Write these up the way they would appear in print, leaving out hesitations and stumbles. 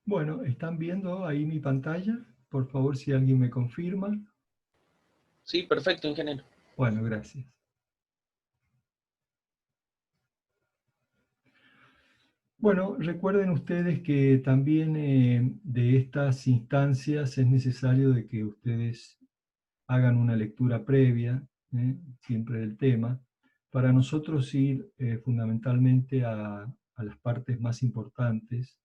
Bueno, ¿están viendo ahí mi pantalla? Por favor, si alguien me confirma. Sí, perfecto, ingeniero. Bueno, gracias. Bueno, recuerden ustedes que también de estas instancias es necesario de que ustedes hagan una lectura previa, siempre del tema, para nosotros ir fundamentalmente a las partes más importantes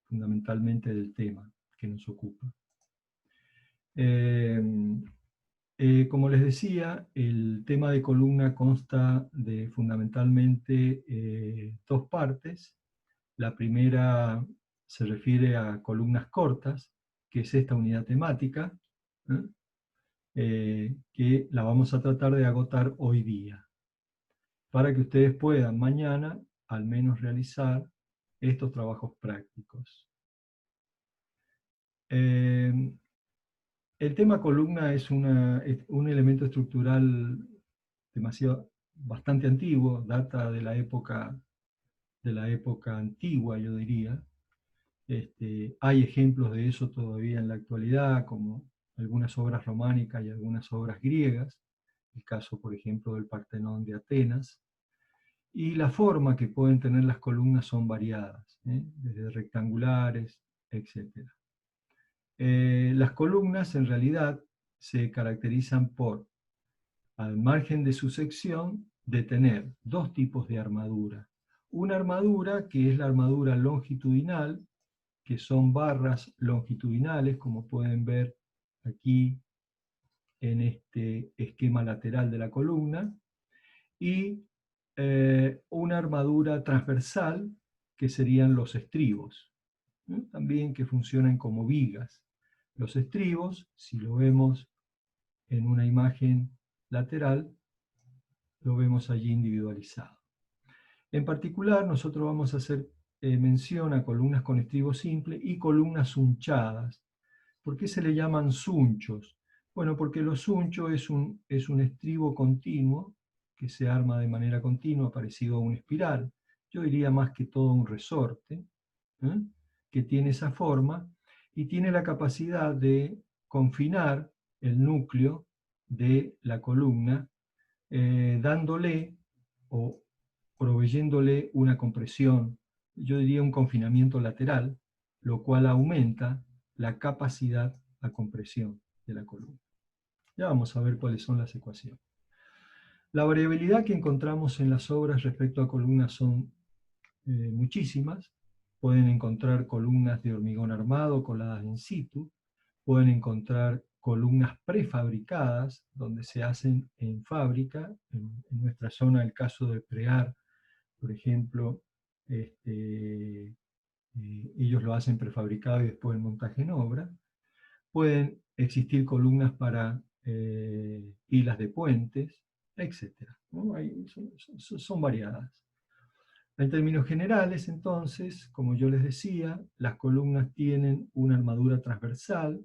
fundamentalmente del tema que nos ocupa. Eh, como les decía, el tema de columna consta de fundamentalmente dos partes. La primera se refiere a columnas cortas, que es esta unidad temática, ¿eh? Que la vamos a tratar de agotar hoy día, para que ustedes puedan mañana al menos realizar estos trabajos prácticos. El tema columna es un elemento estructural bastante antiguo, data de la época antigua, yo diría. Hay ejemplos de eso todavía en la actualidad, como algunas obras románicas y algunas obras griegas, el caso, por ejemplo, del Partenón de Atenas, y la forma que pueden tener las columnas son variadas, desde rectangulares, etc. Las columnas en realidad se caracterizan por, al margen de su sección, de tener dos tipos de armadura. Una armadura que es la armadura longitudinal, que son barras longitudinales, como pueden ver aquí en este esquema lateral de la columna, y una armadura transversal, que serían los estribos, también que funcionan como vigas. Los estribos, si lo vemos en una imagen lateral, lo vemos allí individualizado. En particular, nosotros vamos a hacer mención a columnas con estribo simple y columnas unchadas. ¿Por qué se le llaman sunchos? Bueno, porque los sunchos es un estribo continuo que se arma de manera continua, parecido a una espiral. Yo diría más que todo un resorte, ¿eh? Que tiene esa forma y tiene la capacidad de confinar el núcleo de la columna, dándole o proveyéndole una compresión, yo diría un confinamiento lateral, lo cual aumenta la capacidad a compresión de la columna. Ya vamos a ver cuáles son las ecuaciones. La variabilidad que encontramos en las obras respecto a columnas son muchísimas. Pueden encontrar columnas de hormigón armado coladas in situ, pueden encontrar columnas prefabricadas, donde se hacen en fábrica, en nuestra zona el caso de Prear, por ejemplo, ellos lo hacen prefabricado y después el montaje en obra. Pueden existir columnas para pilas de puentes, etc. ¿No? Son variadas. En términos generales, entonces, como yo les decía, las columnas tienen una armadura transversal,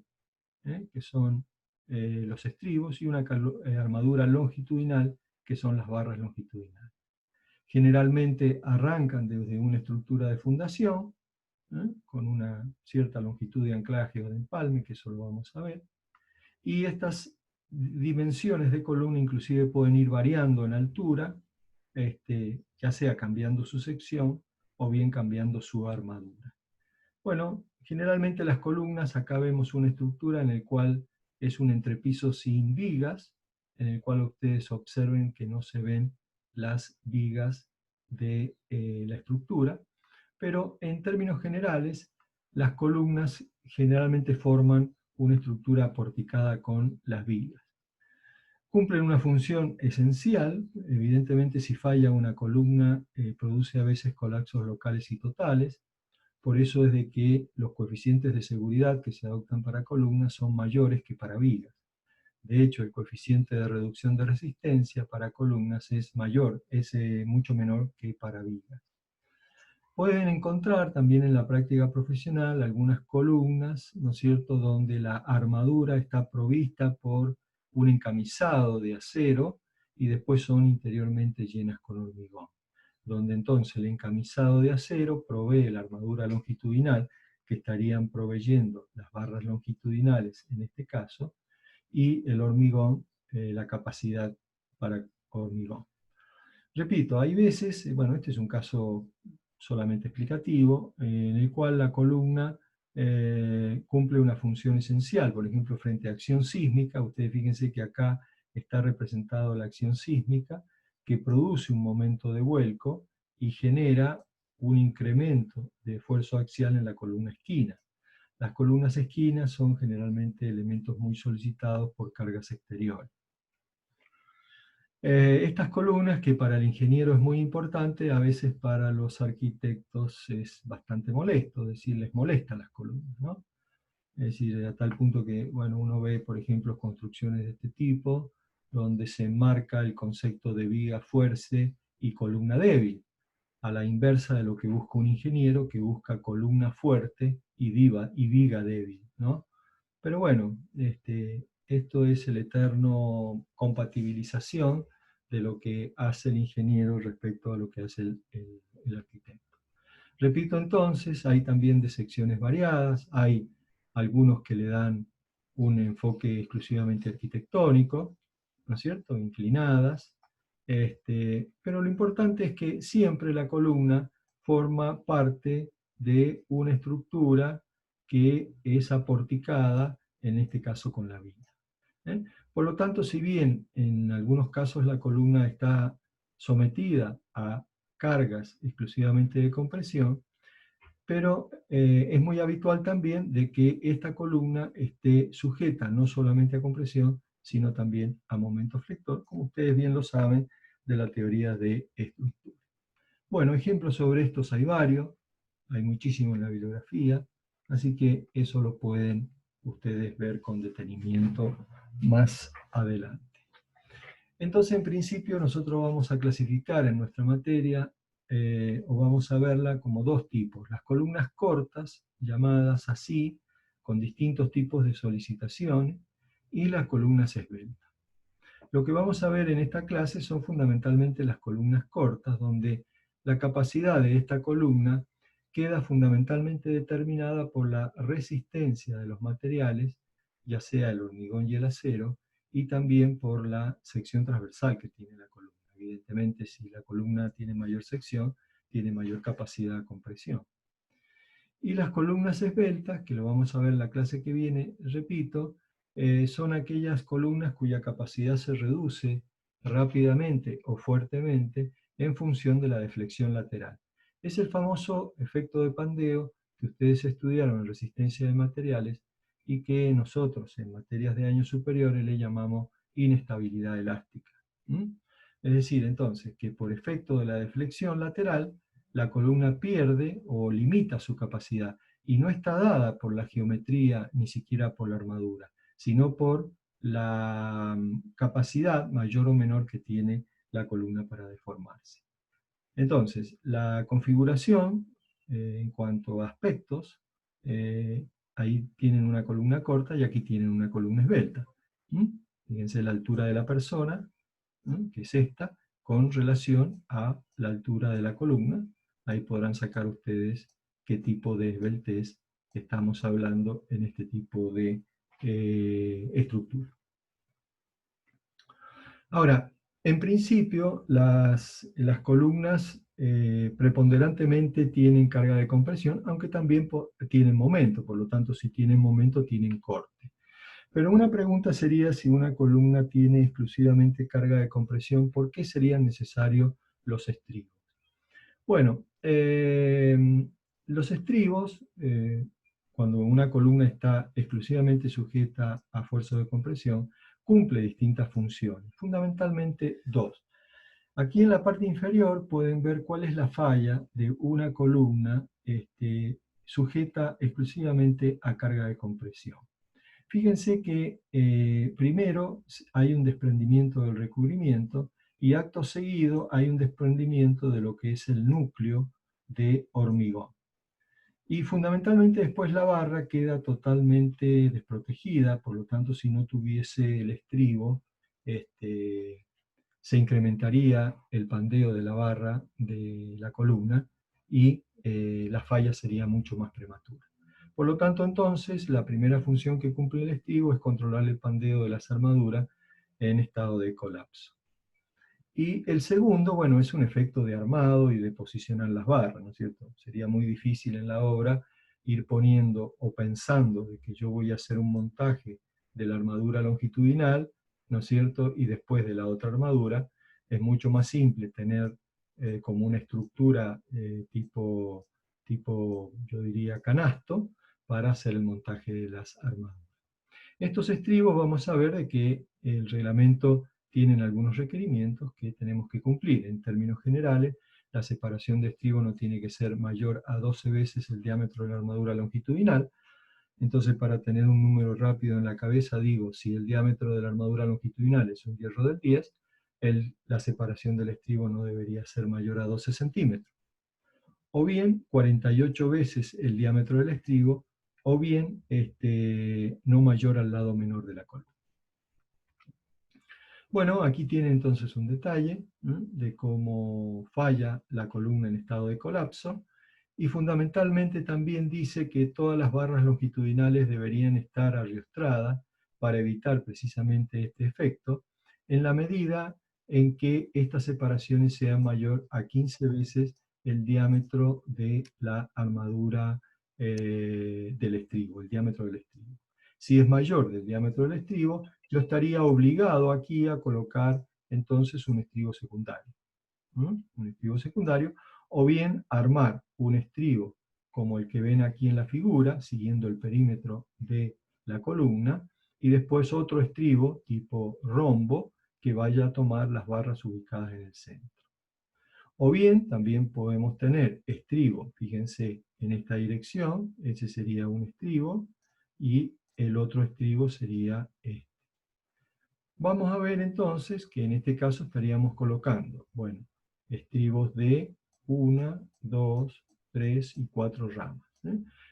que son los estribos, y una armadura longitudinal, que son las barras longitudinales. Generalmente arrancan desde una estructura de fundación, con una cierta longitud de anclaje o de empalme, que eso lo vamos a ver, y estas dimensiones de columna inclusive pueden ir variando en altura, ya sea cambiando su sección o bien cambiando su armadura. Bueno, generalmente las columnas, acá vemos una estructura en el cual es un entrepiso sin vigas, en el cual ustedes observen que no se ven las vigas de la estructura, pero en términos generales, las columnas generalmente forman una estructura porticada con las vigas. Cumplen una función esencial. Evidentemente, si falla una columna, produce a veces colapsos locales y totales. Por eso es de que los coeficientes de seguridad que se adoptan para columnas son mayores que para vigas. De hecho, el coeficiente de reducción de resistencia para columnas es mayor, es mucho menor que para vigas. Pueden encontrar también en la práctica profesional algunas columnas, ¿no es cierto?, donde la armadura está provista por un encamisado de acero y después son interiormente llenas con hormigón. donde entonces el encamisado de acero provee la armadura longitudinal, que estarían proveyendo las barras longitudinales en este caso, y el hormigón, la capacidad para hormigón. Repito, hay veces, bueno, este es un caso solamente explicativo, en el cual la columna cumple una función esencial. Por ejemplo, frente a acción sísmica, ustedes fíjense que acá está representado la acción sísmica, que produce un momento de vuelco y genera un incremento de esfuerzo axial en la columna esquina. Las columnas esquinas son generalmente elementos muy solicitados por cargas exteriores. Estas columnas, que para el ingeniero es muy importante, a veces para los arquitectos es bastante molesto, es decir, les molestan las columnas, ¿no? Es decir, a tal punto que, bueno, uno ve, por ejemplo, construcciones de este tipo, donde se enmarca el concepto de viga fuerte y columna débil, a la inversa de lo que busca un ingeniero, que busca columna fuerte y viga débil, ¿no? Pero bueno, esto es el eterno compatibilización de lo que hace el ingeniero respecto a lo que hace el arquitecto. Repito entonces, hay también de secciones variadas, hay algunos que le dan un enfoque exclusivamente arquitectónico, ¿no es cierto?, inclinadas, pero lo importante es que siempre la columna forma parte de una estructura que es aporticada, en este caso con la viga. Por lo tanto, si bien en algunos casos la columna está sometida a cargas exclusivamente de compresión, pero es muy habitual también de que esta columna esté sujeta no solamente a compresión, sino también a momento flector, como ustedes bien lo saben de la teoría de estructura. Bueno, ejemplos sobre estos hay varios, hay muchísimo en la bibliografía, así que eso lo pueden ustedes ver con detenimiento más adelante. Entonces, en principio, nosotros vamos a clasificar en nuestra materia, o vamos a verla como dos tipos. Las columnas cortas, llamadas así, con distintos tipos de solicitaciones, y las columnas esbeltas. Lo que vamos a ver en esta clase son fundamentalmente las columnas cortas, donde la capacidad de esta columna queda fundamentalmente determinada por la resistencia de los materiales, ya sea el hormigón y el acero, y también por la sección transversal que tiene la columna. Evidentemente, si la columna tiene mayor sección, tiene mayor capacidad de compresión. Y las columnas esbeltas, que lo vamos a ver en la clase que viene, repito, son aquellas columnas cuya capacidad se reduce rápidamente o fuertemente en función de la deflexión lateral. Es el famoso efecto de Pandeo que ustedes estudiaron en resistencia de materiales y que nosotros en materias de años superiores le llamamos inestabilidad elástica. Es decir, entonces, que por efecto de la deflexión lateral, la columna pierde o limita su capacidad y no está dada por la geometría ni siquiera por la armadura, sino por la capacidad mayor o menor que tiene la columna para deformarse. Entonces, la configuración en cuanto a aspectos, ahí tienen una columna corta y aquí tienen una columna esbelta. Fíjense la altura de la persona, que es esta, con relación a la altura de la columna. Ahí podrán sacar ustedes qué tipo de esbeltez estamos hablando en este tipo de estructura. Ahora, en principio, las columnas preponderantemente tienen carga de compresión, aunque también tienen momento, por lo tanto, si tienen momento, tienen corte. Pero una pregunta sería, si una columna tiene exclusivamente carga de compresión, ¿por qué serían necesarios los estribos? Bueno, los estribos, cuando una columna está exclusivamente sujeta a fuerza de compresión, cumple distintas funciones, fundamentalmente dos. Aquí en la parte inferior pueden ver cuál es la falla de una columna sujeta exclusivamente a carga de compresión. Fíjense que primero hay un desprendimiento del recubrimiento y acto seguido hay un desprendimiento de lo que es el núcleo de hormigón. Y fundamentalmente después la barra queda totalmente desprotegida, por lo tanto si no tuviese el estribo, se incrementaría el pandeo de la barra de la columna y la falla sería mucho más prematura. Por lo tanto, entonces, la primera función que cumple el estribo es controlar el pandeo de las armaduras en estado de colapso. Y el segundo, bueno, es un efecto de armado y de posicionar las barras, ¿no es cierto? Sería muy difícil en la obra ir poniendo o pensando de que yo voy a hacer un montaje de la armadura longitudinal, ¿no es cierto? Y después de la otra armadura, es mucho más simple tener como una estructura tipo, yo diría, canasto, para hacer el montaje de las armaduras. Estos estribos vamos a ver de que el reglamento tienen algunos requerimientos que tenemos que cumplir. En términos generales, la separación de estribo no tiene que ser mayor a 12 veces el diámetro de la armadura longitudinal. Entonces, para tener un número rápido en la cabeza, digo, si el diámetro de la armadura longitudinal es un hierro del 10, la separación del estribo no debería ser mayor a 12 centímetros. O bien 48 veces el diámetro del estribo, o bien no mayor al lado menor de la columna. Bueno, aquí tiene entonces un detalle de cómo falla la columna en estado de colapso, y fundamentalmente también dice que todas las barras longitudinales deberían estar arriostradas para evitar precisamente este efecto, en la medida en que estas separaciones sean mayor a 15 veces el diámetro de la armadura del estribo, el diámetro del estribo. Si es mayor del diámetro del estribo, yo estaría obligado aquí a colocar entonces un estribo secundario. Un estribo secundario, o bien armar un estribo como el que ven aquí en la figura, siguiendo el perímetro de la columna, y después otro estribo tipo rombo que vaya a tomar las barras ubicadas en el centro. O bien también podemos tener estribo, fíjense en esta dirección, ese sería un estribo, y el otro estribo sería este. Vamos a ver entonces que en este caso estaríamos colocando, bueno, estribos de 1, 2, 3 y 4 ramas.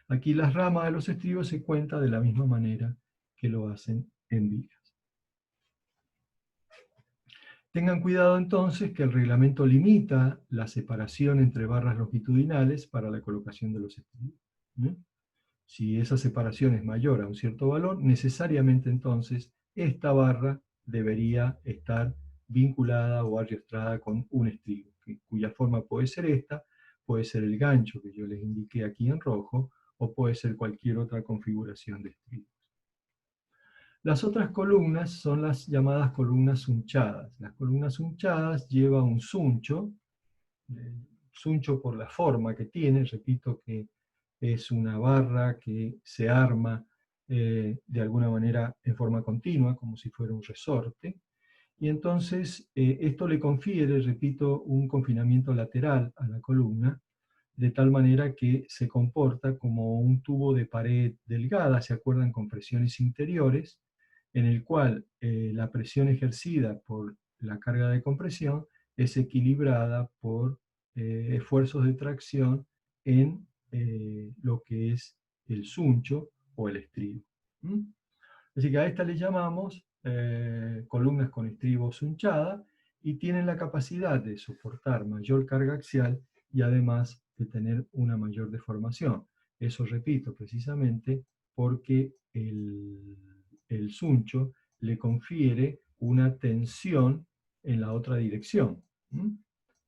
Aquí las ramas de los estribos se cuentan de la misma manera que lo hacen en vigas. Tengan cuidado entonces que el reglamento limita la separación entre barras longitudinales para la colocación de los estribos. Si esa separación es mayor a un cierto valor, necesariamente entonces esta barra debería estar vinculada o arriostrada con un estribo, cuya forma puede ser esta, puede ser el gancho que yo les indiqué aquí en rojo, o puede ser cualquier otra configuración de estribos. Las otras columnas son las llamadas columnas sunchadas. Las columnas sunchadas llevan un suncho por la forma que tiene, repito que es una barra que se arma de alguna manera en forma continua, como si fuera un resorte, y entonces esto le confiere, repito, un confinamiento lateral a la columna, de tal manera que se comporta como un tubo de pared delgada, ¿se acuerdan? Con presiones interiores, en el cual la presión ejercida por la carga de compresión es equilibrada por esfuerzos de tracción en lo que es el suncho o el estribo. Así que a esta le llamamos columnas con estribo sunchada, y tienen la capacidad de soportar mayor carga axial y además de tener una mayor deformación. Eso, repito, precisamente porque el suncho le confiere una tensión en la otra dirección.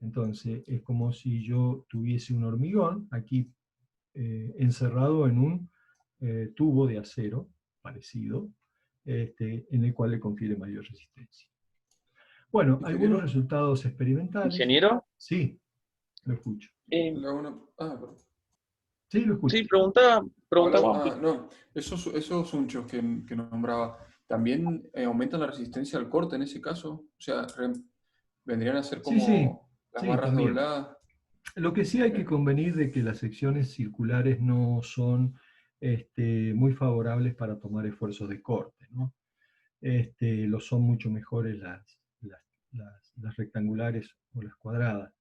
Entonces, es como si yo tuviese un hormigón aquí encerrado en un tubo de acero parecido, en el cual le confiere mayor resistencia. Bueno, algunos Ingeniero, resultados experimentales. Ingeniero, Sí, lo escucho. le hago una... perdón. Sí, lo escucho. sí, pregunta Juan. No, esos unchos que nombraba, ¿también aumentan la resistencia al corte en ese caso? O sea, vendrían a ser Sí, sí, como las sí, barras también. dobladas. Lo que sí hay que Bien. convenir de que las secciones circulares no son muy favorables para tomar esfuerzos de corte, ¿no? Lo son mucho mejores las rectangulares o las cuadradas.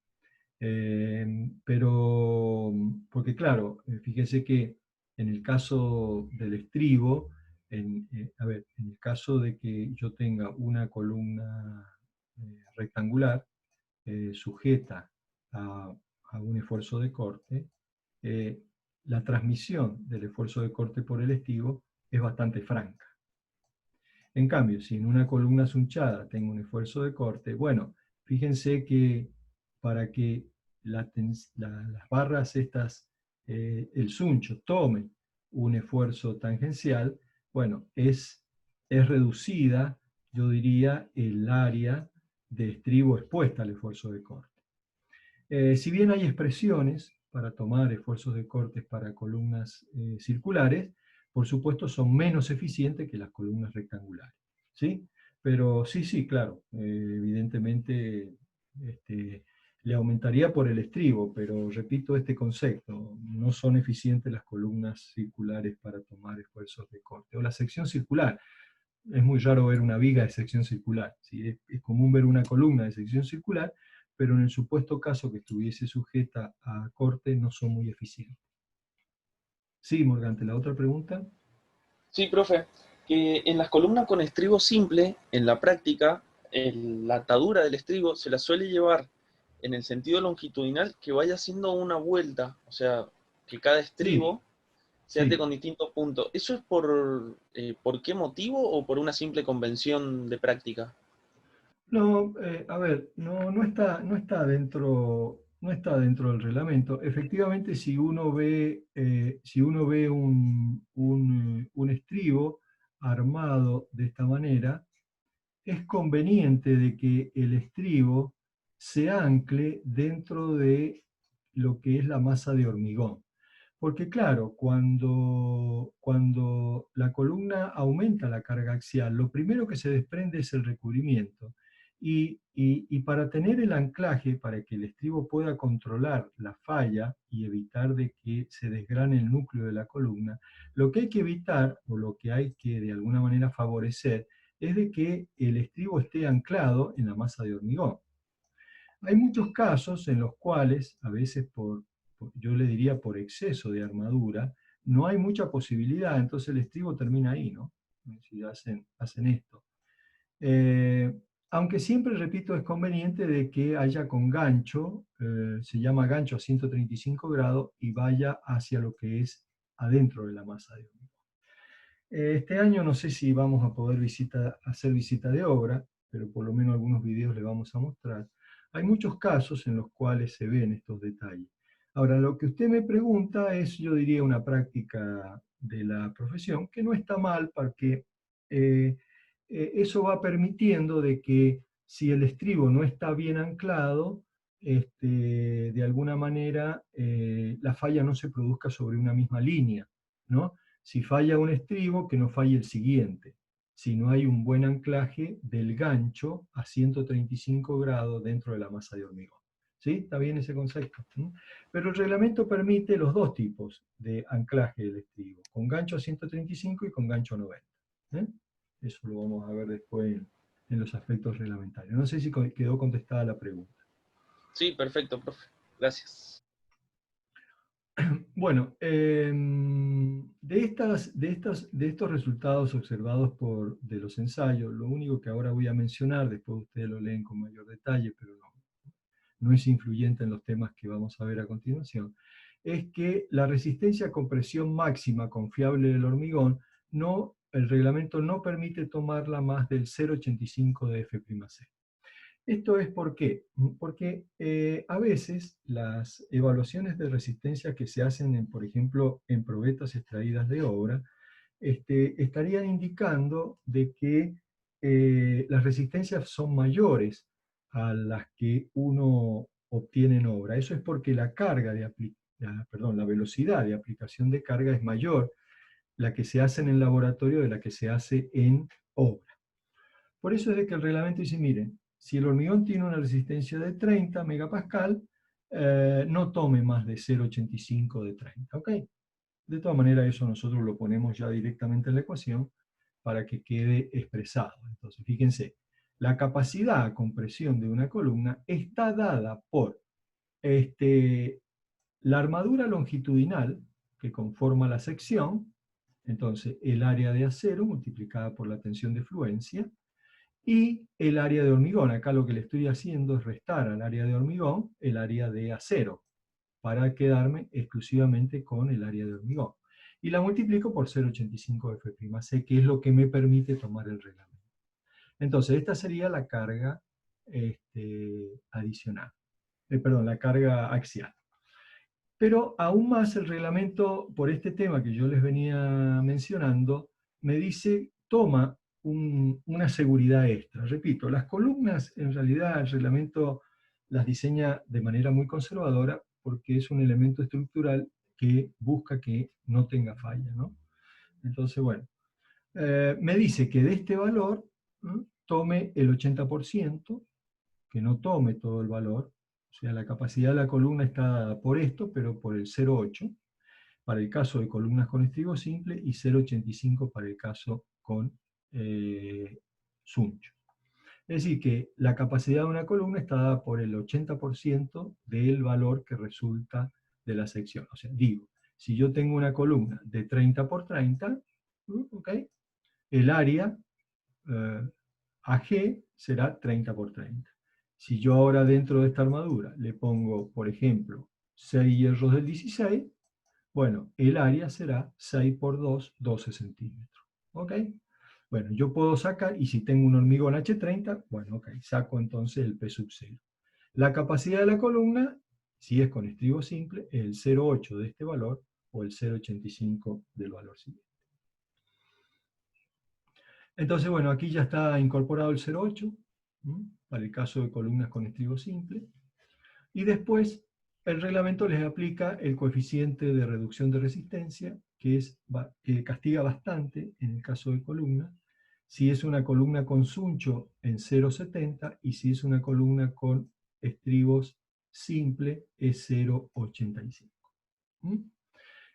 Pero, porque claro, fíjese que en el caso del estribo, a ver, en el caso de que yo tenga una columna rectangular, sujeta a un esfuerzo de corte, la transmisión del esfuerzo de corte por el estivo es bastante franca. En cambio, si en una columna sunchada tengo un esfuerzo de corte, bueno, fíjense que para que las barras estas, el suncho tome un esfuerzo tangencial, bueno, es reducida, yo diría, el área de estribo expuesta al esfuerzo de corte. Si bien hay expresiones para tomar esfuerzos de cortes para columnas circulares, por supuesto son menos eficientes que las columnas rectangulares, ¿sí? Pero sí, claro, evidentemente le aumentaría por el estribo, pero repito este concepto, no son eficientes las columnas circulares para tomar esfuerzos de corte. O la sección circular, es muy raro ver una viga de sección circular, ¿sí? Es común ver una columna de sección circular, pero en el supuesto caso que estuviese sujeta a corte no son muy eficientes. Sí, Morgante, la otra pregunta. Sí, profe, que en las columnas con estribo simple, en la práctica, la atadura del estribo se la suele llevar en el sentido longitudinal que vaya haciendo una vuelta, o sea, que cada estribo se ate con distintos puntos. ¿Eso es por qué motivo o por una simple convención de práctica? No, a ver, no está dentro del reglamento. Efectivamente, si uno ve un estribo armado de esta manera, es conveniente de que el estribo se ancle dentro de lo que es la masa de hormigón. Porque claro, cuando la columna aumenta la carga axial, lo primero que se desprende es el recubrimiento. Y para tener el anclaje, para que el estribo pueda controlar la falla y evitar de que se desgrane el núcleo de la columna, lo que hay que evitar, o lo que hay que de alguna manera favorecer, es de que el estribo esté anclado en la masa de hormigón. Hay muchos casos en los cuales, a veces yo le diría por exceso de armadura, no hay mucha posibilidad, entonces el estribo termina ahí, ¿no? Si hacen esto. Aunque siempre, repito, es conveniente de que haya con gancho, se llama gancho a 135 grados, y vaya hacia lo que es adentro de la masa de hormigón. Este año no sé si vamos a poder hacer visita de obra, pero por lo menos algunos videos les vamos a mostrar. Hay muchos casos en los cuales se ven estos detalles. Ahora, lo que usted me pregunta es, yo diría, una práctica de la profesión, que no está mal porque eso va permitiendo de que si el estribo no está bien anclado, de alguna manera la falla no se produzca sobre una misma línea, ¿no? Si falla un estribo, que no falle el siguiente. Si no hay un buen anclaje del gancho a 135 grados dentro de la masa de hormigón. ¿Sí? ¿Está bien ese concepto? Pero el reglamento permite los dos tipos de anclaje del estribo, con gancho a 135 y con gancho a 90. Eso lo vamos a ver después en los aspectos reglamentarios. No sé si quedó contestada la pregunta. Sí, perfecto, profe. Gracias. Bueno, de estos resultados observados de los ensayos, lo único que ahora voy a mencionar, después ustedes lo leen con mayor detalle, pero no es influyente en los temas que vamos a ver a continuación, es que la resistencia a compresión máxima confiable del hormigón, el reglamento no permite tomarla más del 0,85 de F'C. ¿Esto es por qué? Porque a veces las evaluaciones de resistencia que se hacen, por ejemplo, en probetas extraídas de obra, estarían indicando de que las resistencias son mayores a las que uno obtiene en obra. Eso es porque la velocidad de aplicación de carga es mayor la que se hace en el laboratorio de la que se hace en obra. Por eso es de que el reglamento dice, miren, si el hormigón tiene una resistencia de 30 megapascal, no tome más de 0,85 de 30, ¿ok? De todas maneras, eso nosotros lo ponemos ya directamente en la ecuación para que quede expresado. Entonces, fíjense, la capacidad a compresión de una columna está dada por la armadura longitudinal que conforma la sección, entonces el área de acero multiplicada por la tensión de fluencia, y el área de hormigón. Acá lo que le estoy haciendo es restar al área de hormigón el área de acero, para quedarme exclusivamente con el área de hormigón. Y la multiplico por 0,85 F'C, que es lo que me permite tomar el reglamento. Entonces, esta sería la carga adicional. Perdón, la carga axial. Pero aún más el reglamento, por este tema que yo les venía mencionando, me dice, toma una seguridad extra. Repito, las columnas, en realidad, el reglamento las diseña de manera muy conservadora porque es un elemento estructural que busca que no tenga falla, ¿no? Entonces, bueno, me dice que de este valor, ¿no?, tome el 80%, que no tome todo el valor. O sea, la capacidad de la columna está dada por esto, pero por el 0,8 para el caso de columnas con estribo simple y 0,85 para el caso con suncho. Es decir, que la capacidad de una columna está dada por el 80% del valor que resulta de la sección. O sea, digo, si yo tengo una columna de 30 por 30, ¿okay?, el área AG será 30 por 30. Si yo ahora dentro de esta armadura le pongo, por ejemplo, 6 hierros del 16, bueno, el área será 6 por 2, 12 centímetros. ¿Ok? Bueno, yo puedo sacar, y si tengo un hormigón H30, bueno, ok, saco entonces el P sub 0. La capacidad de la columna, si es con estribo simple, es el 0,8 de este valor o el 0,85 del valor siguiente. Entonces, bueno, aquí ya está incorporado el 0,8, para el caso de columnas con estribo simple. Y después, el reglamento les aplica el coeficiente de reducción de resistencia, que castiga bastante en el caso de columna, si es una columna con suncho en 0,70 y si es una columna con estribos simple es 0,85.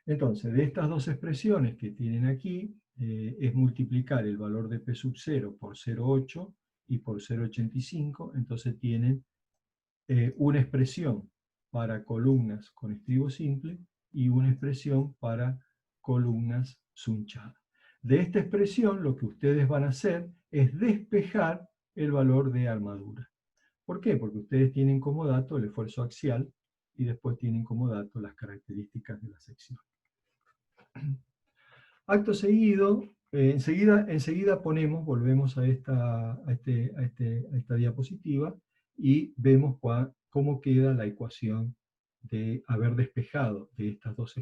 Entonces, de estas dos expresiones que tienen aquí, es multiplicar el valor de P sub 0 por 0,8 y por 0,85, entonces tienen una expresión para columnas con estribo simple y una expresión para columnas sunchadas. De esta expresión lo que ustedes van a hacer es despejar el valor de armadura. ¿Por qué? Porque ustedes tienen como dato el esfuerzo axial y después tienen como dato las características de la sección. Acto seguido, enseguida volvemos a esta diapositiva y vemos cómo queda la ecuación de haber despejado de estas dos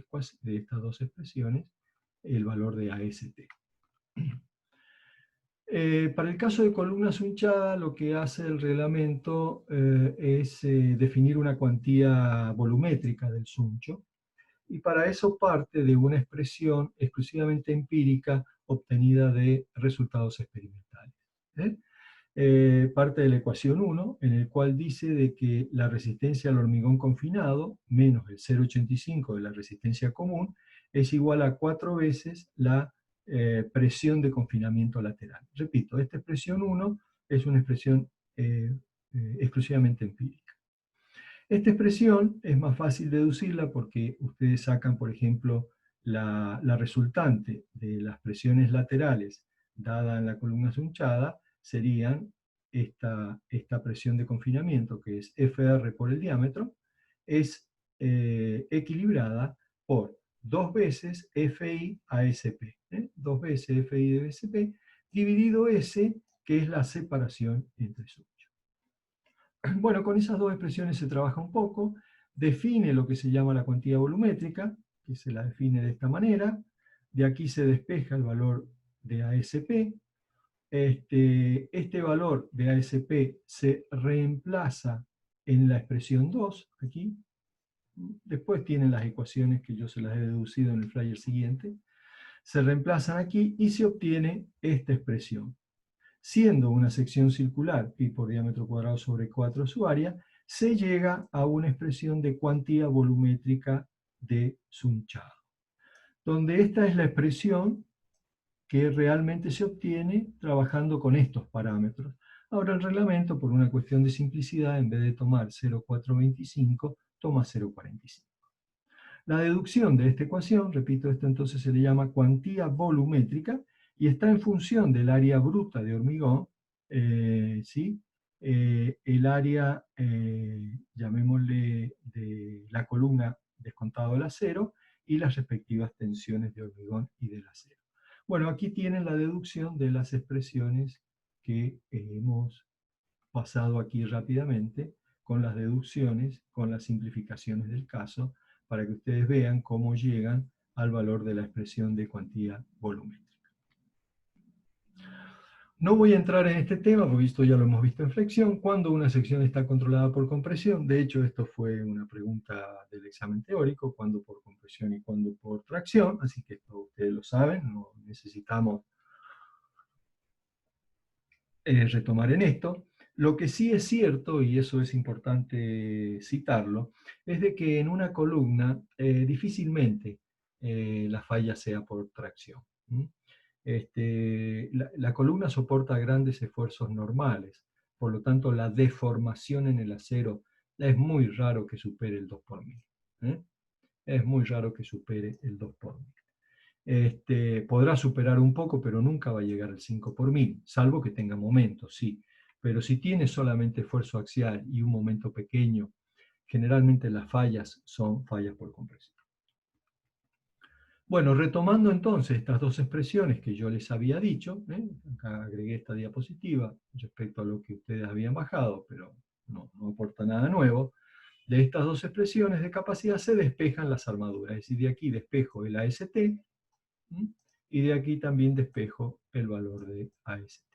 expresiones el valor de AST. Para el caso de columna sunchada, lo que hace el reglamento es definir una cuantía volumétrica del suncho, y para eso parte de una expresión exclusivamente empírica obtenida de resultados experimentales. Parte de la ecuación 1, en el cual dice de que la resistencia al hormigón confinado, menos el 0,85 de la resistencia común, es igual a 4 veces la presión de confinamiento lateral. Repito, esta expresión 1 es una expresión exclusivamente empírica. Esta expresión es más fácil deducirla porque ustedes sacan, por ejemplo, la resultante de las presiones laterales dada en la columna sunchada, serían esta presión de confinamiento, que es FR por el diámetro, es equilibrada por 2 veces FI a SP. 2 veces FI de SP, dividido S, que es la separación entre suncho. Bueno, con esas dos expresiones se trabaja un poco, define lo que se llama la cuantía volumétrica, que se la define de esta manera, de aquí se despeja el valor de ASP, este valor de ASP se reemplaza en la expresión 2, aquí, después tienen las ecuaciones que yo se las he deducido en el flyer siguiente, se reemplazan aquí y se obtiene esta expresión. Siendo una sección circular, pi por diámetro cuadrado sobre 4 su área, se llega a una expresión de cuantía volumétrica de sunchado, donde esta es la expresión que realmente se obtiene trabajando con estos parámetros. Ahora el reglamento, por una cuestión de simplicidad, en vez de tomar 0,425, toma 0,45. La deducción de esta ecuación, repito, esto entonces se le llama cuantía volumétrica, y está en función del área bruta de hormigón, ¿sí? El área, llamémosle, de la columna descontado el acero y las respectivas tensiones de hormigón y del acero. Bueno, aquí tienen la deducción de las expresiones que hemos pasado aquí rápidamente, con las deducciones, con las simplificaciones del caso, para que ustedes vean cómo llegan al valor de la expresión de cuantía volumétrica. No voy a entrar en este tema, porque esto ya lo hemos visto en flexión, cuando una sección está controlada por compresión. De hecho, esto fue una pregunta del examen teórico, cuándo por compresión y cuándo por tracción, así que esto ustedes lo saben, no necesitamos retomar en esto. Lo que sí es cierto, y eso es importante citarlo, es de que en una columna difícilmente la falla sea por tracción. La columna soporta grandes esfuerzos normales, por lo tanto la deformación en el acero es muy raro que supere el 2 por mil. Es muy raro que supere el 2 por mil. Podrá superar un poco, pero nunca va a llegar al 5 por mil, salvo que tenga momentos, sí. Pero si tiene solamente esfuerzo axial y un momento pequeño, generalmente las fallas son fallas por compresión. Bueno, retomando entonces estas dos expresiones que yo les había dicho, acá agregué esta diapositiva respecto a lo que ustedes habían bajado, pero no aporta nada nuevo. De estas dos expresiones de capacidad se despejan las armaduras, es decir, de aquí despejo el AST, y de aquí también despejo el valor de AST.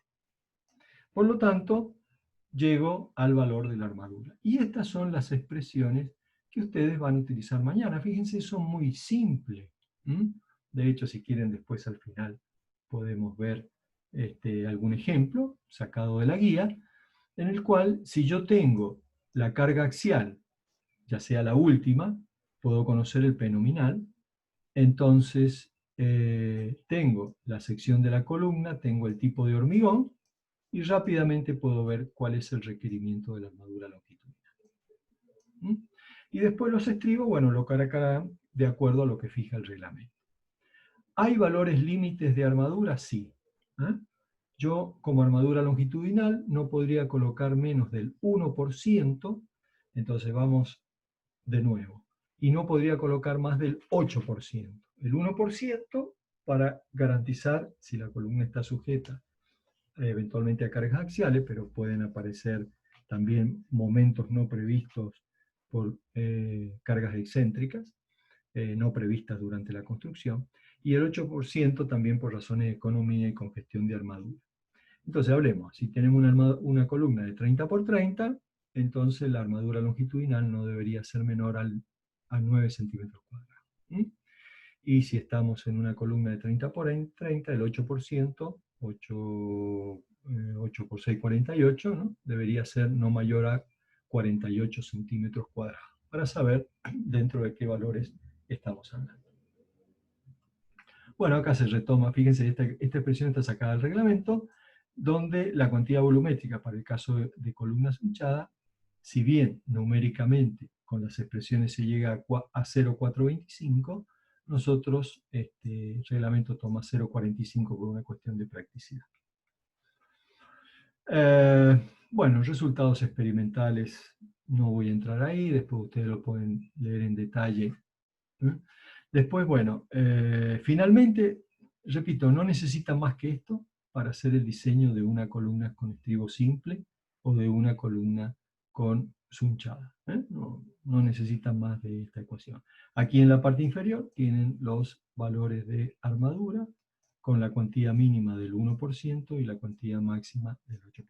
Por lo tanto, llego al valor de la armadura. Y estas son las expresiones que ustedes van a utilizar mañana. Fíjense, son muy simples. De hecho, si quieren, después al final podemos ver algún ejemplo sacado de la guía, en el cual, si yo tengo la carga axial, ya sea la última, puedo conocer el P nominal. Entonces, tengo la sección de la columna, tengo el tipo de hormigón, y rápidamente puedo ver cuál es el requerimiento de la armadura longitudinal. Y después los estribos, bueno, lo colocarán de acuerdo a lo que fija el reglamento. ¿Hay valores límites de armadura? Sí. Yo, como armadura longitudinal, no podría colocar menos del 1%, entonces vamos de nuevo. Y no podría colocar más del 8%. El 1% para garantizar si la columna está sujeta eventualmente a cargas axiales, pero pueden aparecer también momentos no previstos por cargas excéntricas, no previstas durante la construcción, y el 8% también por razones de economía y congestión de armadura. Entonces hablemos, si tenemos una columna de 30 por 30, entonces la armadura longitudinal no debería ser menor a 9 centímetros cuadrados. Y si estamos en una columna de 30 por 30, el 8%, 8 por 6, 48, ¿no? Debería ser no mayor a 48 centímetros cuadrados, para saber dentro de qué valores estamos hablando. Bueno, acá se retoma, fíjense, esta expresión está sacada del reglamento, donde la cuantía volumétrica para el caso de columnas hinchadas, si bien numéricamente con las expresiones se llega a 0,425, nosotros, el reglamento toma 0,45 por una cuestión de practicidad. Bueno, resultados experimentales, no voy a entrar ahí, después ustedes lo pueden leer en detalle. Después, bueno, finalmente, repito, no necesitan más que esto para hacer el diseño de una columna con estribo simple o de una columna con sunchada. No necesitan más de esta ecuación. Aquí en la parte inferior tienen los valores de armadura con la cuantía mínima del 1% y la cuantía máxima del 8%.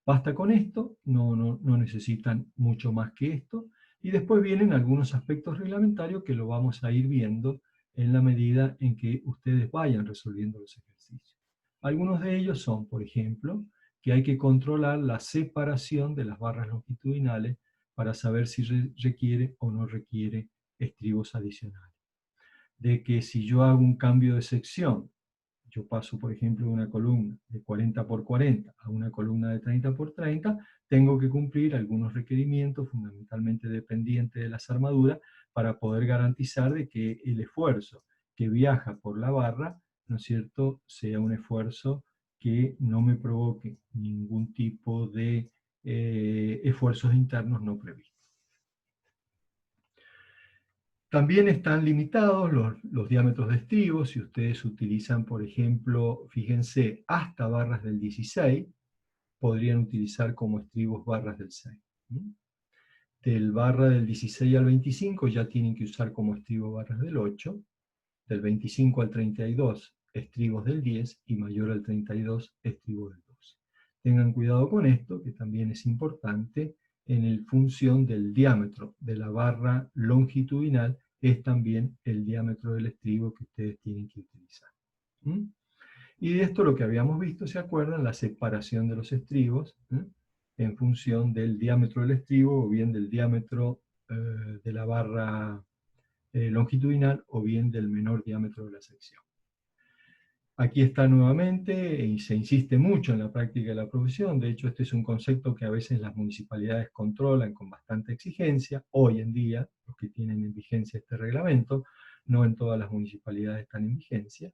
Basta con esto, no necesitan mucho más que esto, y después vienen algunos aspectos reglamentarios que lo vamos a ir viendo en la medida en que ustedes vayan resolviendo los ejercicios. Algunos de ellos son, por ejemplo, que hay que controlar la separación de las barras longitudinales para saber si requiere o no requiere estribos adicionales. De que si yo hago un cambio de sección, yo paso, por ejemplo, de una columna de 40 por 40 a una columna de 30 por 30, tengo que cumplir algunos requerimientos, fundamentalmente dependientes de las armaduras, para poder garantizar de que el esfuerzo que viaja por la barra, ¿no es cierto?, sea un esfuerzo que no me provoque ningún tipo de esfuerzos internos no previstos. También están limitados los diámetros de estribos. Si ustedes utilizan, por ejemplo, fíjense, hasta barras del 16, podrían utilizar como estribos barras del 6. Del barra del 16 al 25 ya tienen que usar como estribo barras del 8. Del 25 al 32, estribos del 10, y mayor al 32, estribos del 12. Tengan cuidado con esto, que también es importante, en función del diámetro de la barra longitudinal, es también el diámetro del estribo que ustedes tienen que utilizar. Y de esto lo que habíamos visto, ¿se acuerdan? La separación de los estribos en función del diámetro del estribo o bien del diámetro de la barra longitudinal o bien del menor diámetro de la sección. Aquí está nuevamente, y se insiste mucho en la práctica de la profesión. De hecho, este es un concepto que a veces las municipalidades controlan con bastante exigencia. Hoy en día, los que tienen en vigencia este reglamento, no en todas las municipalidades están en vigencia.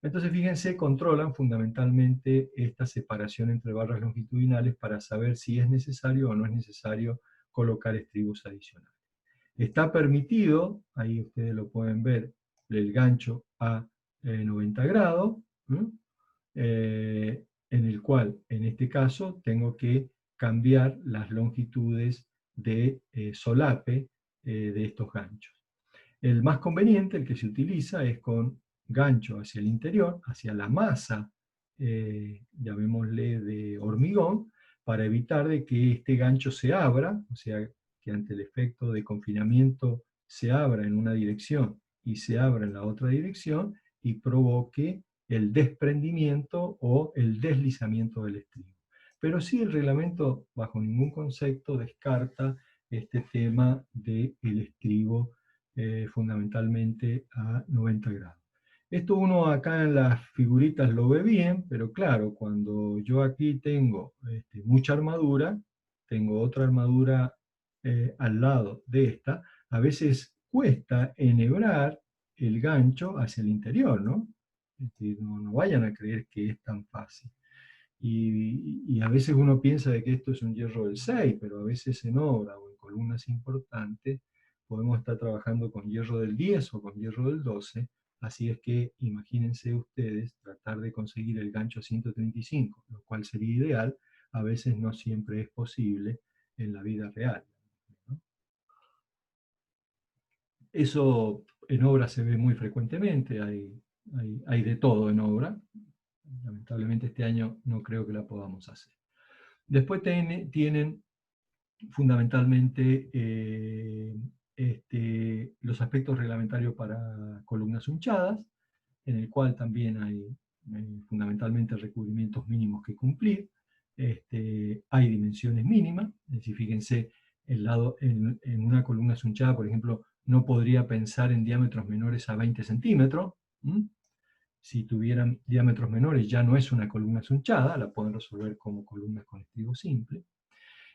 Entonces, fíjense, controlan fundamentalmente esta separación entre barras longitudinales para saber si es necesario o no es necesario colocar estribos adicionales. Está permitido, ahí ustedes lo pueden ver, el gancho a 90 grados, en el cual, en este caso, tengo que cambiar las longitudes de solape de estos ganchos. El más conveniente, el que se utiliza, es con gancho hacia el interior, hacia la masa, llamémosle de hormigón, para evitar de que este gancho se abra, o sea, que ante el efecto de confinamiento se abra en una dirección y se abra en la otra dirección y provoque el desprendimiento o el deslizamiento del estribo. Pero sí, el reglamento bajo ningún concepto descarta este tema del estribo fundamentalmente a 90 grados. Esto uno acá en las figuritas lo ve bien, pero claro, cuando yo aquí tengo mucha armadura, tengo otra armadura al lado de esta, a veces cuesta enhebrar el gancho hacia el interior, ¿no? No vayan a creer que es tan fácil. Y a veces uno piensa de que esto es un hierro del 6, pero a veces en obra o en columnas importantes podemos estar trabajando con hierro del 10 o con hierro del 12, así es que imagínense ustedes tratar de conseguir el gancho 135, lo cual sería ideal, a veces no siempre es posible en la vida real, ¿no? Eso en obra se ve muy frecuentemente, hay de todo en obra. Lamentablemente este año no creo que la podamos hacer. Después tienen fundamentalmente los aspectos reglamentarios para columnas hunchadas, en el cual también hay fundamentalmente recubrimientos mínimos que cumplir. Hay dimensiones mínimas, es decir, fíjense, en una columna hunchada, por ejemplo, no podría pensar en diámetros menores a 20 centímetros. Si tuvieran diámetros menores ya no es una columna hunchada, la pueden resolver como columnas con estribo simple.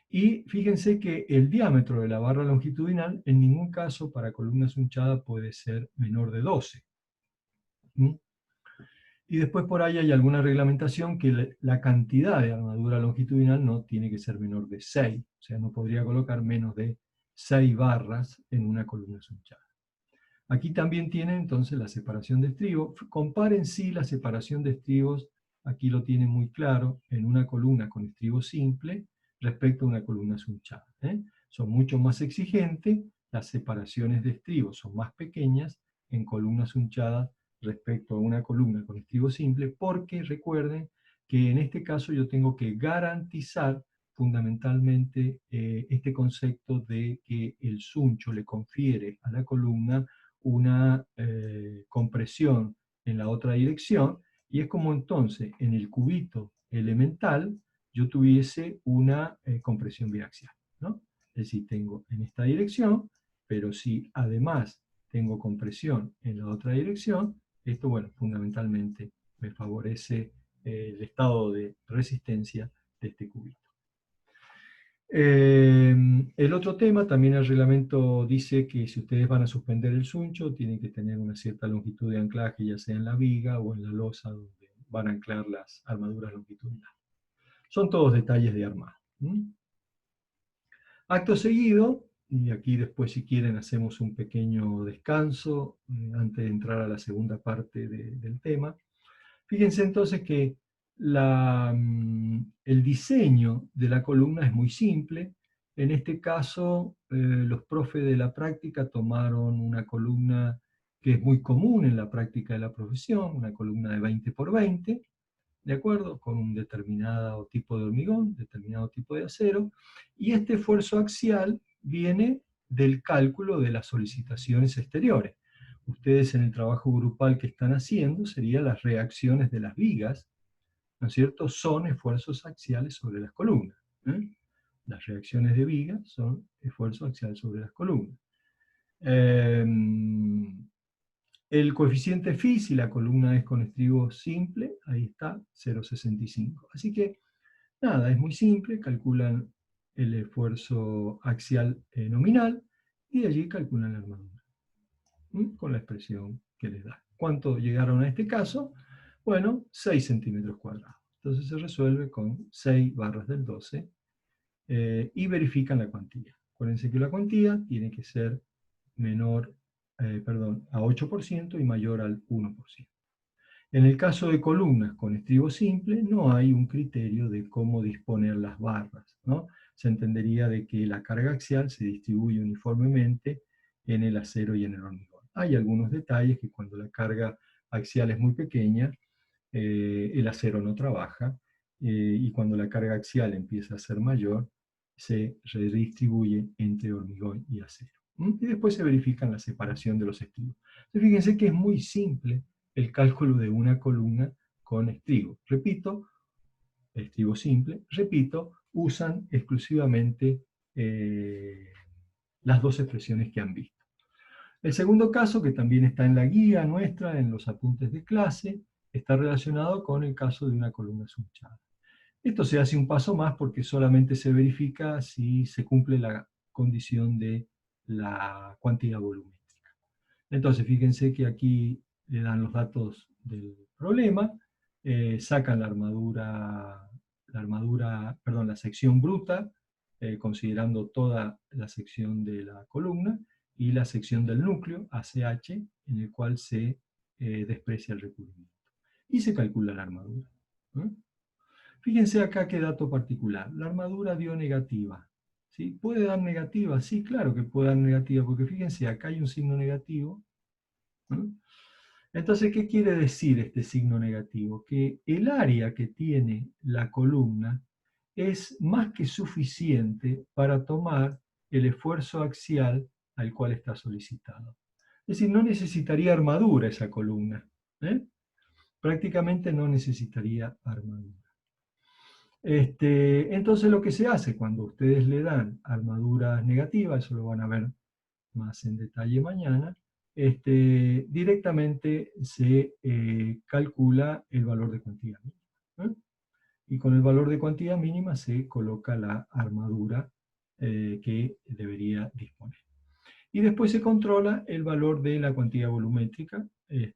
Y fíjense que el diámetro de la barra longitudinal en ningún caso para columnas hunchadas puede ser menor de 12. Y después por ahí hay alguna reglamentación que la cantidad de armadura longitudinal no tiene que ser menor de 6, o sea, no podría colocar menos de 6 barras en una columna hunchada. Aquí también tienen entonces la separación de estribos. Comparen sí la separación de estribos, aquí lo tienen muy claro, en una columna con estribo simple respecto a una columna hunchada. Son mucho más exigentes, las separaciones de estribos son más pequeñas en columnas hunchadas respecto a una columna con estribo simple, porque recuerden que en este caso yo tengo que garantizar fundamentalmente este concepto de que el suncho le confiere a la columna una compresión en la otra dirección, y es como entonces en el cubito elemental yo tuviese una compresión biaxial, ¿no? Es decir, tengo en esta dirección, pero si además tengo compresión en la otra dirección, esto, bueno, fundamentalmente me favorece el estado de resistencia de este cubito. El otro tema, también el reglamento dice que si ustedes van a suspender el suncho, tienen que tener una cierta longitud de anclaje, ya sea en la viga o en la losa van a anclar las armaduras longitudinales. Son todos detalles de armado. Acto seguido, y aquí después si quieren hacemos un pequeño descanso antes de entrar a la segunda parte del tema. Fíjense entonces que el diseño de la columna es muy simple. En este caso, los profes de la práctica tomaron una columna que es muy común en la práctica de la profesión, una columna de 20 por 20, ¿de acuerdo? Con un determinado tipo de hormigón, determinado tipo de acero, y este esfuerzo axial viene del cálculo de las solicitaciones exteriores. Ustedes en el trabajo grupal que están haciendo serían las reacciones de las vigas, ¿no es cierto? Son esfuerzos axiales sobre las columnas. Las reacciones de vigas son esfuerzos axiales sobre las columnas. El coeficiente phi, si la columna es con estribo simple, ahí está, 0,65. Así que, nada, es muy simple, calculan el esfuerzo axial nominal, y de allí calculan la armadura, con la expresión que les da. ¿Cuánto llegaron a este caso? Bueno, 6 centímetros cuadrados. Entonces se resuelve con 6 barras del 12, y verifican la cuantía. Acuérdense que la cuantía tiene que ser menor, a 8% y mayor al 1%. En el caso de columnas con estribo simple, no hay un criterio de cómo disponer las barras, ¿no? Se entendería de que la carga axial se distribuye uniformemente en el acero y en el hormigón. Hay algunos detalles que cuando la carga axial es muy pequeña, el acero no trabaja, y cuando la carga axial empieza a ser mayor, se redistribuye entre hormigón y acero. Y después se verifican la separación de los estribos. Entonces, fíjense que es muy simple el cálculo de una columna con estribo. Repito, estribo simple, repito, usan exclusivamente las dos expresiones que han visto. El segundo caso, que también está en la guía nuestra, en los apuntes de clase, está relacionado con el caso de una columna sunchada. Esto se hace un paso más porque solamente se verifica si se cumple la condición de la cuantía volumétrica. Entonces, fíjense que aquí le dan los datos del problema, sacan la sección bruta, considerando toda la sección de la columna, y la sección del núcleo, ACH, en el cual se desprecia el recubrimiento. Y se calcula la armadura. Fíjense acá qué dato particular. La armadura dio negativa. ¿Sí? ¿Puede dar negativa? Sí, claro que puede dar negativa, porque fíjense, acá hay un signo negativo. Entonces, ¿qué quiere decir este signo negativo? Que el área que tiene la columna es más que suficiente para tomar el esfuerzo axial al cual está solicitado. Es decir, no necesitaría armadura esa columna. Prácticamente no necesitaría armadura. Entonces lo que se hace cuando ustedes le dan armaduras negativas, eso lo van a ver más en detalle mañana, directamente se calcula el valor de cuantía mínima. Y con el valor de cuantía mínima se coloca la armadura que debería disponer. Y después se controla el valor de la cuantía volumétrica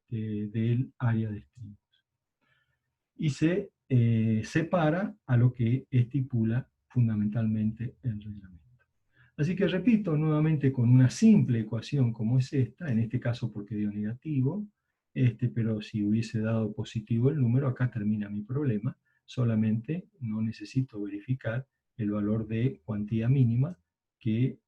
del área de estribos. Y se separa a lo que estipula fundamentalmente el reglamento. Así que repito nuevamente, con una simple ecuación como es esta, en este caso porque dio negativo, pero si hubiese dado positivo el número, acá termina mi problema. Solamente no necesito verificar el valor de cuantía mínima que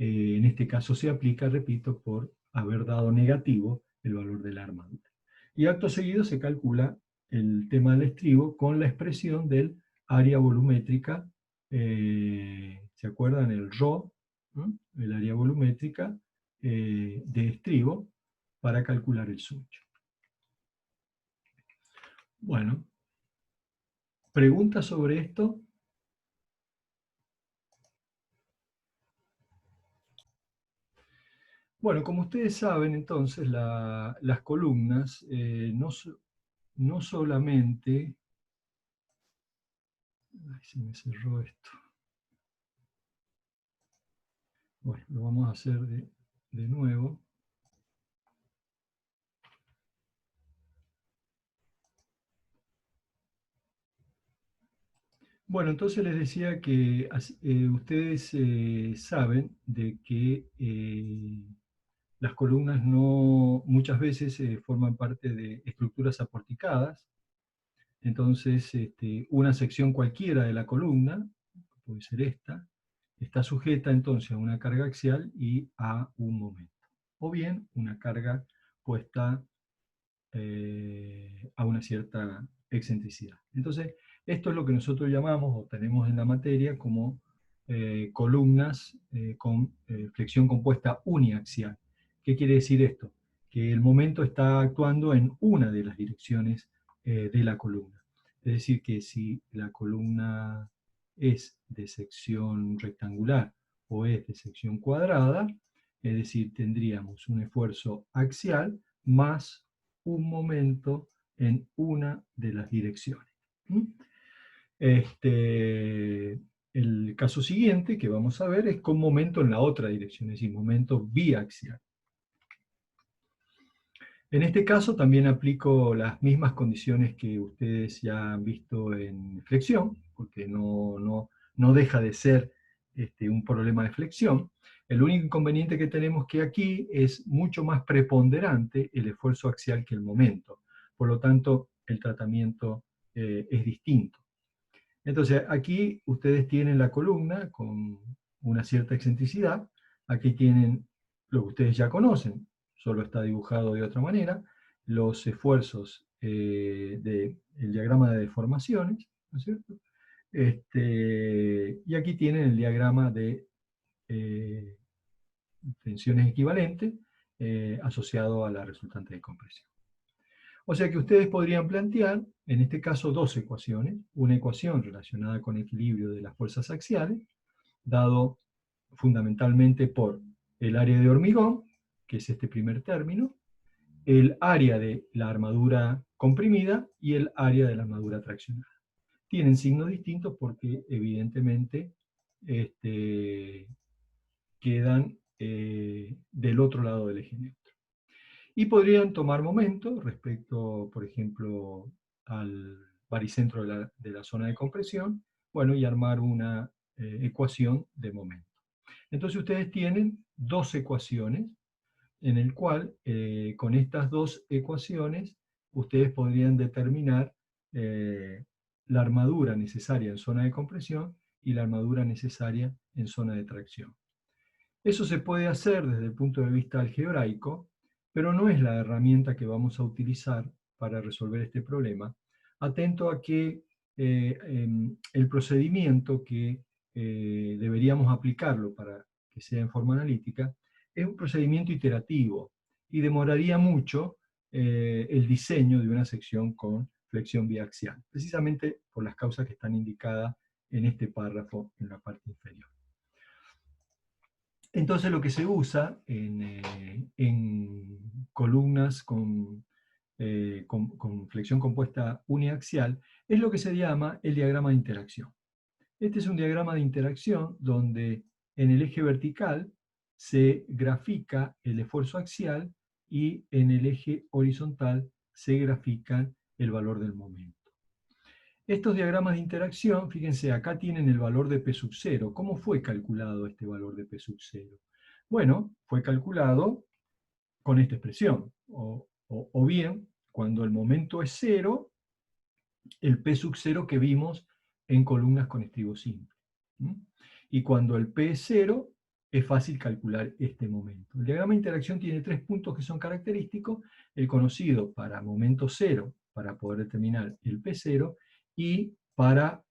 en este caso se aplica, repito, por haber dado negativo el valor de la armadura. Y acto seguido se calcula el tema del estribo con la expresión del área volumétrica, ¿se acuerdan? El ρ, ¿no? El área volumétrica de estribo para calcular el suncho. Bueno, ¿preguntas sobre esto? Bueno, como ustedes saben, entonces, las columnas no solamente... Ay, se me cerró esto. Bueno, lo vamos a hacer de nuevo. Bueno, entonces les decía que ustedes saben de que las columnas no, muchas veces forman parte de estructuras aporticadas. Entonces, una sección cualquiera de la columna, puede ser esta, está sujeta entonces a una carga axial y a un momento. O bien una carga puesta a una cierta excentricidad. Entonces, esto es lo que nosotros llamamos o tenemos en la materia como columnas con flexión compuesta uniaxial. ¿Qué quiere decir esto? Que el momento está actuando en una de las direcciones de la columna. Es decir, que si la columna es de sección rectangular o es de sección cuadrada, es decir, tendríamos un esfuerzo axial más un momento en una de las direcciones. El caso siguiente que vamos a ver es con momento en la otra dirección, es decir, momento biaxial. En este caso también aplico las mismas condiciones que ustedes ya han visto en flexión, porque no deja de ser un problema de flexión. El único inconveniente que tenemos que aquí es mucho más preponderante el esfuerzo axial que el momento. Por lo tanto, el tratamiento es distinto. Entonces, aquí ustedes tienen la columna con una cierta excentricidad. Aquí tienen lo que ustedes ya conocen, solo está dibujado de otra manera, los esfuerzos del diagrama de deformaciones, ¿no es cierto? Y aquí tienen el diagrama de tensiones equivalentes asociado a la resultante de compresión. O sea que ustedes podrían plantear, en este caso, dos ecuaciones. Una ecuación relacionada con el equilibrio de las fuerzas axiales, dado fundamentalmente por el área de hormigón, que es este primer término, el área de la armadura comprimida y el área de la armadura traccionada. Tienen signos distintos porque evidentemente quedan del otro lado del eje neutro. Y podrían tomar momento respecto, por ejemplo, al baricentro de la zona de compresión, bueno, y armar una ecuación de momento. Entonces ustedes tienen dos ecuaciones en el cual con estas dos ecuaciones ustedes podrían determinar la armadura necesaria en zona de compresión y la armadura necesaria en zona de tracción. Eso se puede hacer desde el punto de vista algebraico, pero no es la herramienta que vamos a utilizar para resolver este problema. Atento a que el procedimiento que deberíamos aplicarlo para que sea en forma analítica es un procedimiento iterativo y demoraría mucho el diseño de una sección con flexión biaxial, precisamente por las causas que están indicadas en este párrafo en la parte inferior. Entonces lo que se usa en columnas con flexión compuesta uniaxial es lo que se llama el diagrama de interacción. Este es un diagrama de interacción donde en el eje vertical se grafica el esfuerzo axial y en el eje horizontal se grafica el valor del momento. Estos diagramas de interacción, fíjense, acá tienen el valor de P sub 0. ¿Cómo fue calculado este valor de P sub 0? Bueno, fue calculado con esta expresión. O bien, cuando el momento es 0, el P sub 0 que vimos en columnas con estribo simple. Y cuando el P es 0, es fácil calcular este momento. El diagrama de interacción tiene tres puntos que son característicos. El conocido para momento 0, para poder determinar el P0, y para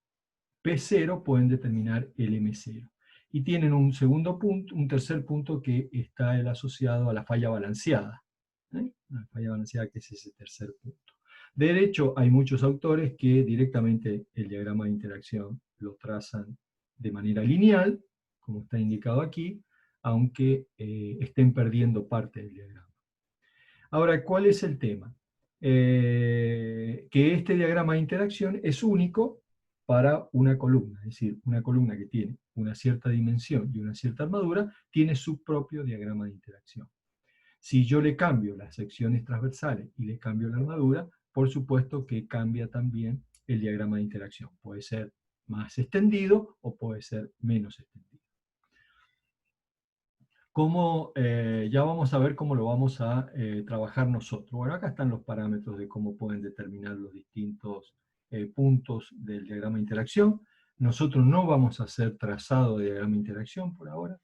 P0 pueden determinar el M0. Y tienen un segundo punto, un tercer punto que está asociado a la falla balanceada. La falla balanceada, que es ese tercer punto. De hecho, hay muchos autores que directamente el diagrama de interacción lo trazan de manera lineal, como está indicado aquí, aunque estén perdiendo parte del diagrama. Ahora, ¿cuál es el tema? Que este diagrama de interacción es único para una columna, es decir, una columna que tiene una cierta dimensión y una cierta armadura, tiene su propio diagrama de interacción. Si yo le cambio las secciones transversales y le cambio la armadura, por supuesto que cambia también el diagrama de interacción. Puede ser más extendido o puede ser menos extendido. Ya vamos a ver cómo lo vamos a trabajar nosotros. Bueno, acá están los parámetros de cómo pueden determinar los distintos puntos del diagrama de interacción. Nosotros no vamos a hacer trazado de diagrama de interacción por ahora.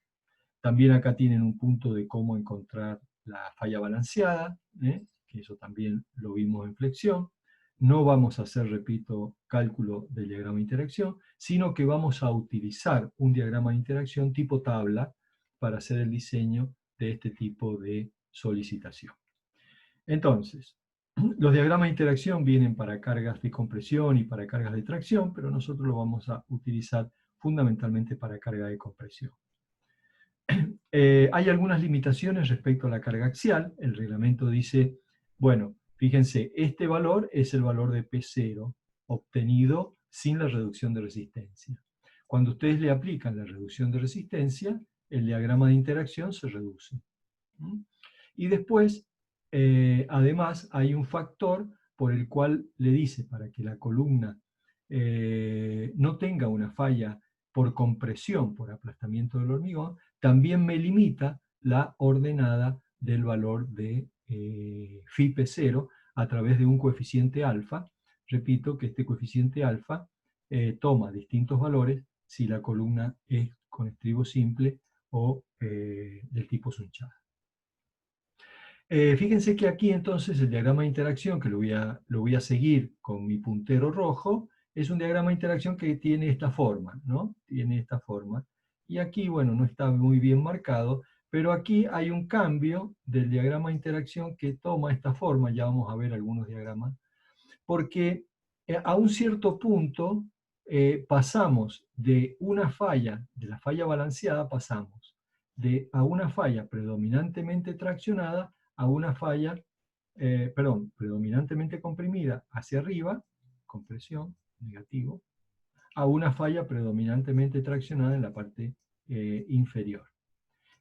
También acá tienen un punto de cómo encontrar la falla balanceada, que eso también lo vimos en flexión. No vamos a hacer, repito, cálculo del diagrama de interacción, sino que vamos a utilizar un diagrama de interacción tipo tabla para hacer el diseño de este tipo de solicitación. Entonces, los diagramas de interacción vienen para cargas de compresión y para cargas de tracción, pero nosotros lo vamos a utilizar fundamentalmente para carga de compresión. Hay algunas limitaciones respecto a la carga axial. El reglamento dice, bueno, fíjense, este valor es el valor de P0 obtenido sin la reducción de resistencia. Cuando ustedes le aplican la reducción de resistencia, el diagrama de interacción se reduce. Y después, además, hay un factor por el cual le dice, para que la columna no tenga una falla por compresión, por aplastamiento del hormigón, también me limita la ordenada del valor de phi P0 a través de un coeficiente alfa. Repito que este coeficiente alfa toma distintos valores si la columna es con estribo simple o del tipo Sunchada. Fíjense que aquí entonces el diagrama de interacción, que lo voy a seguir con mi puntero rojo, es un diagrama de interacción que tiene esta forma, ¿no? Tiene esta forma. Y aquí, bueno, no está muy bien marcado, pero aquí hay un cambio del diagrama de interacción que toma esta forma, ya vamos a ver algunos diagramas, porque a un cierto punto pasamos de una falla, de la falla balanceada, pasamos a una falla predominantemente traccionada a una falla, predominantemente comprimida hacia arriba, compresión, negativo, a una falla predominantemente traccionada en la parte inferior.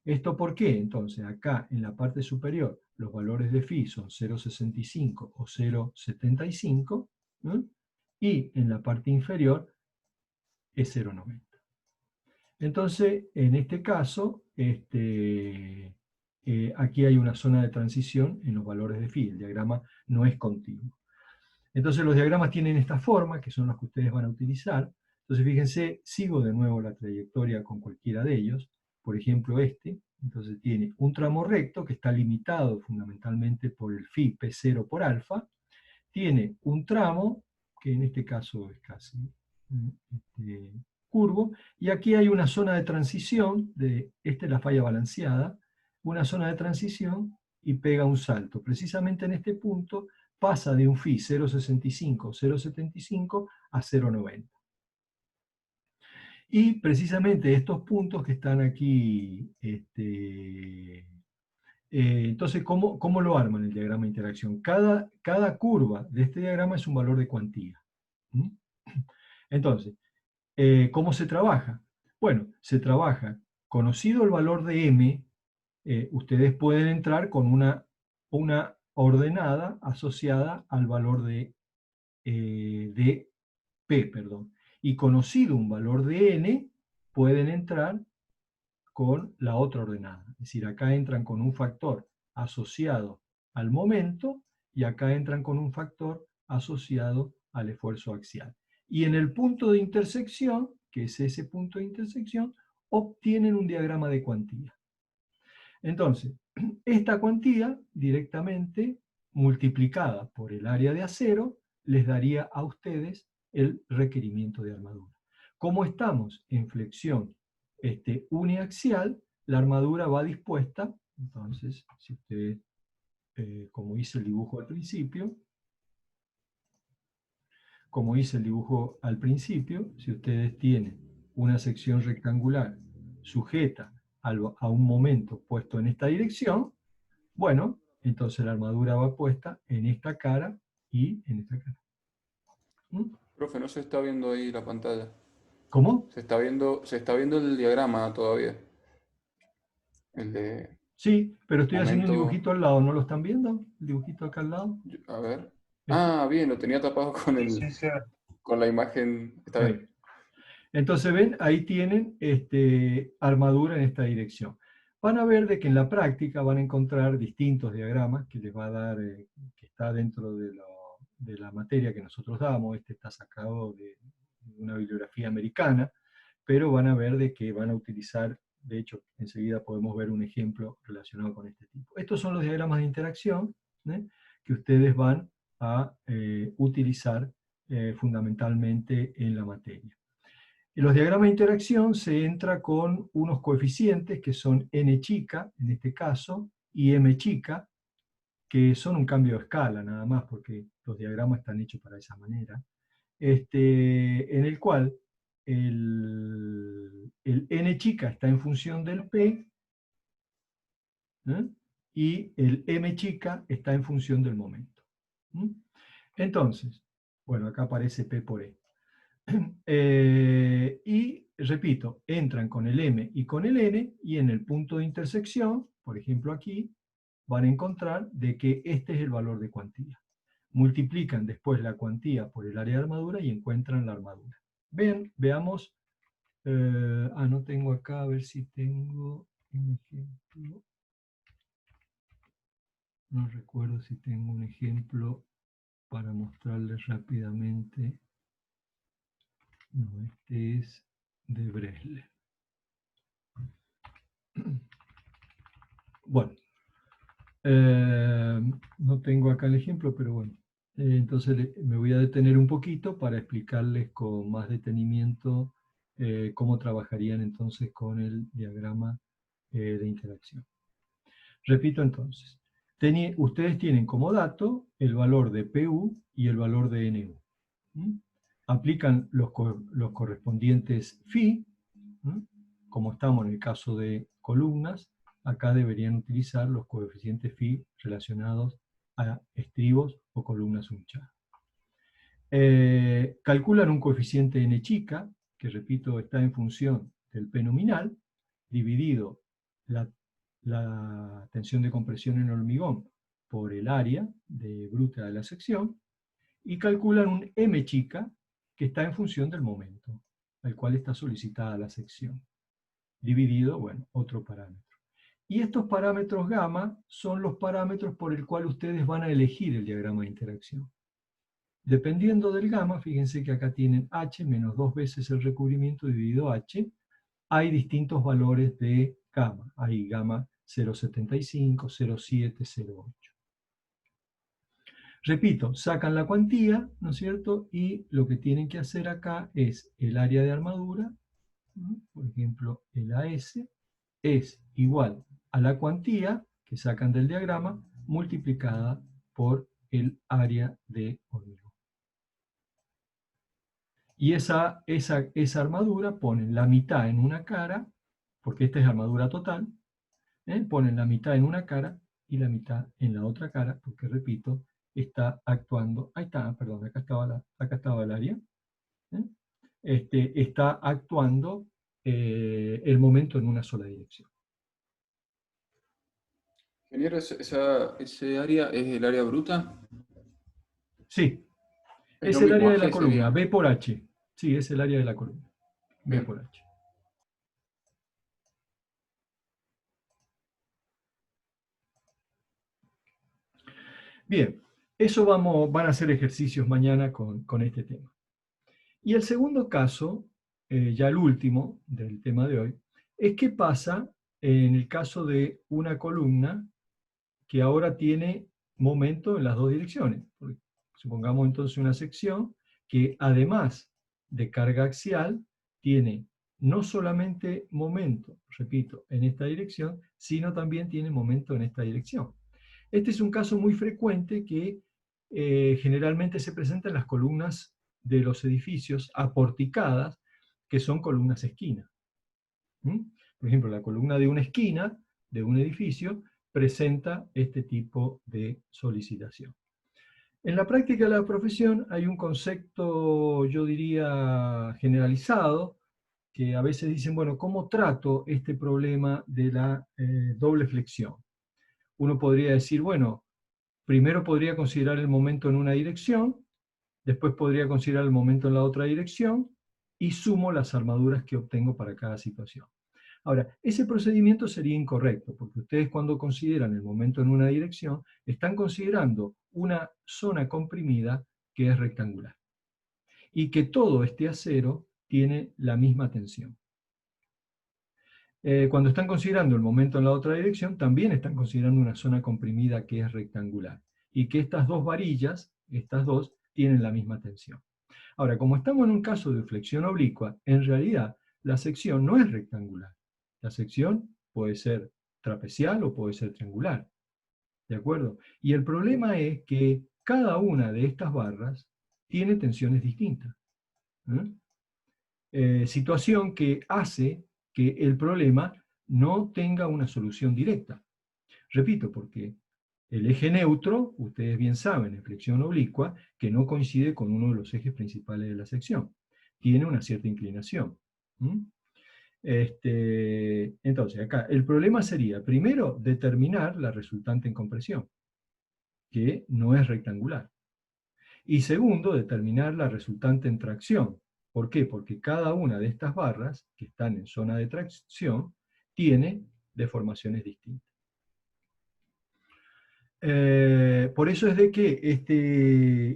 ¿Esto por qué? Entonces, acá en la parte superior los valores de phi son 0,65 o 0,75, ¿no? Y en la parte inferior es 0,90. Entonces, en este caso, aquí hay una zona de transición en los valores de phi. El diagrama no es continuo. Entonces los diagramas tienen esta forma, que son los que ustedes van a utilizar. Entonces fíjense, sigo de nuevo la trayectoria con cualquiera de ellos. Por ejemplo este, entonces tiene un tramo recto que está limitado fundamentalmente por el phi P0 por alfa. Tiene un tramo, que en este caso es casi curvo, y aquí hay una zona de transición, esta es la falla balanceada, una zona de transición y pega un salto. Precisamente en este punto pasa de un phi 0,65 o 0,75 a 0,90. Y precisamente estos puntos que están aquí, entonces, ¿cómo lo arman el diagrama de interacción? Cada curva de este diagrama es un valor de cuantía. Entonces, ¿cómo se trabaja? Bueno, se trabaja, conocido el valor de m, ustedes pueden entrar con una ordenada asociada al valor de P, perdón. Y conocido un valor de n, pueden entrar con la otra ordenada. Es decir, acá entran con un factor asociado al momento y acá entran con un factor asociado al esfuerzo axial. Y en el punto de intersección, que es ese punto de intersección, obtienen un diagrama de cuantía. Entonces, esta cuantía directamente multiplicada por el área de acero les daría a ustedes el requerimiento de armadura. Como estamos en flexión uniaxial, la armadura va dispuesta, entonces, si ustedes, como hice el dibujo al principio, si ustedes tienen una sección rectangular sujeta a un momento puesto en esta dirección, bueno, entonces la armadura va puesta en esta cara y en esta cara. Profe, no se está viendo ahí la pantalla. ¿Cómo? Se está viendo el diagrama todavía. Sí, pero estoy haciendo un momento... dibujito al lado, ¿no lo están viendo? El dibujito acá al lado. A ver. Ah, bien, lo tenía tapado con la imagen. Está bien. Entonces, ven, ahí tienen armadura en esta dirección. Van a ver de que en la práctica van a encontrar distintos diagramas que les va a dar, que está dentro de la materia que nosotros damos. Este está sacado de una bibliografía americana, pero van a ver de que van a utilizar, de hecho, enseguida podemos ver un ejemplo relacionado con este tipo. Estos son los diagramas de interacción, que ustedes van a utilizar fundamentalmente en la materia. En los diagramas de interacción se entra con unos coeficientes que son n chica, en este caso, y m chica, que son un cambio de escala nada más, porque los diagramas están hechos para esa manera, en el cual el n chica está en función del p, y el m chica está en función del momento. Entonces, bueno, acá aparece p por e. Y repito, entran con el m y con el n, y en el punto de intersección, por ejemplo aquí, van a encontrar de que este es el valor de cuantía. Multiplican después la cuantía por el área de armadura y encuentran la armadura. Veamos, no tengo acá, a ver si tengo un ejemplo. No recuerdo si tengo un ejemplo para mostrarles rápidamente. No, este es de Bresler. Bueno, no tengo acá el ejemplo, pero bueno. Entonces me voy a detener un poquito para explicarles con más detenimiento cómo trabajarían entonces con el diagrama de interacción. Repito entonces, ustedes tienen como dato el valor de PU y el valor de NU. Aplican los correspondientes phi, como estamos en el caso de columnas, acá deberían utilizar los coeficientes phi relacionados a estribos o columnas unchadas. Calculan un coeficiente n chica, que repito está en función del P nominal, dividido la tensión de compresión en hormigón por el área bruta de la sección, y calculan un m chica, que está en función del momento, al cual está solicitada la sección, dividido, bueno, otro parámetro. Y estos parámetros gamma son los parámetros por el cual ustedes van a elegir el diagrama de interacción. Dependiendo del gamma, fíjense que acá tienen h menos 2 veces el recubrimiento dividido h, hay distintos valores de gamma. Hay gamma 0,75, 0,7, 0,8. Repito, sacan la cuantía, ¿no es cierto? Y lo que tienen que hacer acá es el área de armadura, por ejemplo, el AS, es igual a la cuantía que sacan del diagrama multiplicada por el área de hormigón. Y esa armadura ponen la mitad en una cara, porque esta es armadura total, ponen la mitad en una cara y la mitad en la otra cara, porque repito, está actuando, ahí está, perdón, acá estaba el área, está actuando el momento en una sola dirección. Ingeniero, ¿ese área es el área bruta? Sí, Es es lo el mismo, área de la H columna, sería. B por H. Sí, es el área de la columna, B Bien. por H. Bien, eso van a hacer ejercicios mañana con este tema. Y el segundo caso, ya el último del tema de hoy, es qué pasa en el caso de una columna que ahora tiene momento en las dos direcciones. Supongamos entonces una sección que además de carga axial tiene no solamente momento, repito, en esta dirección, sino también tiene momento en esta dirección. Este es un caso muy frecuente que generalmente se presenta en las columnas de los edificios aporticadas, que son columnas esquina. Por ejemplo, la columna de una esquina de un edificio presenta este tipo de solicitación. En la práctica de la profesión hay un concepto, yo diría, generalizado, que a veces dicen, bueno, ¿cómo trato este problema de la doble flexión? Uno podría decir, bueno, primero podría considerar el momento en una dirección, después podría considerar el momento en la otra dirección, y sumo las armaduras que obtengo para cada situación. Ahora, ese procedimiento sería incorrecto, porque ustedes cuando consideran el momento en una dirección, están considerando una zona comprimida que es rectangular, y que todo este acero tiene la misma tensión. Cuando están considerando el momento en la otra dirección, también están considerando una zona comprimida que es rectangular, y que estas dos varillas, estas dos, tienen la misma tensión. Ahora, como estamos en un caso de flexión oblicua, en realidad la sección no es rectangular. La sección puede ser trapecial o puede ser triangular. ¿De acuerdo? Y el problema es que cada una de estas barras tiene tensiones distintas. Situación que hace que el problema no tenga una solución directa. Repito, porque el eje neutro, ustedes bien saben, en flexión oblicua, que no coincide con uno de los ejes principales de la sección. Tiene una cierta inclinación. Entonces, acá, el problema sería, primero, determinar la resultante en compresión, que no es rectangular. Y segundo, determinar la resultante en tracción. ¿Por qué? Porque cada una de estas barras, que están en zona de tracción, tiene deformaciones distintas. Por eso es de que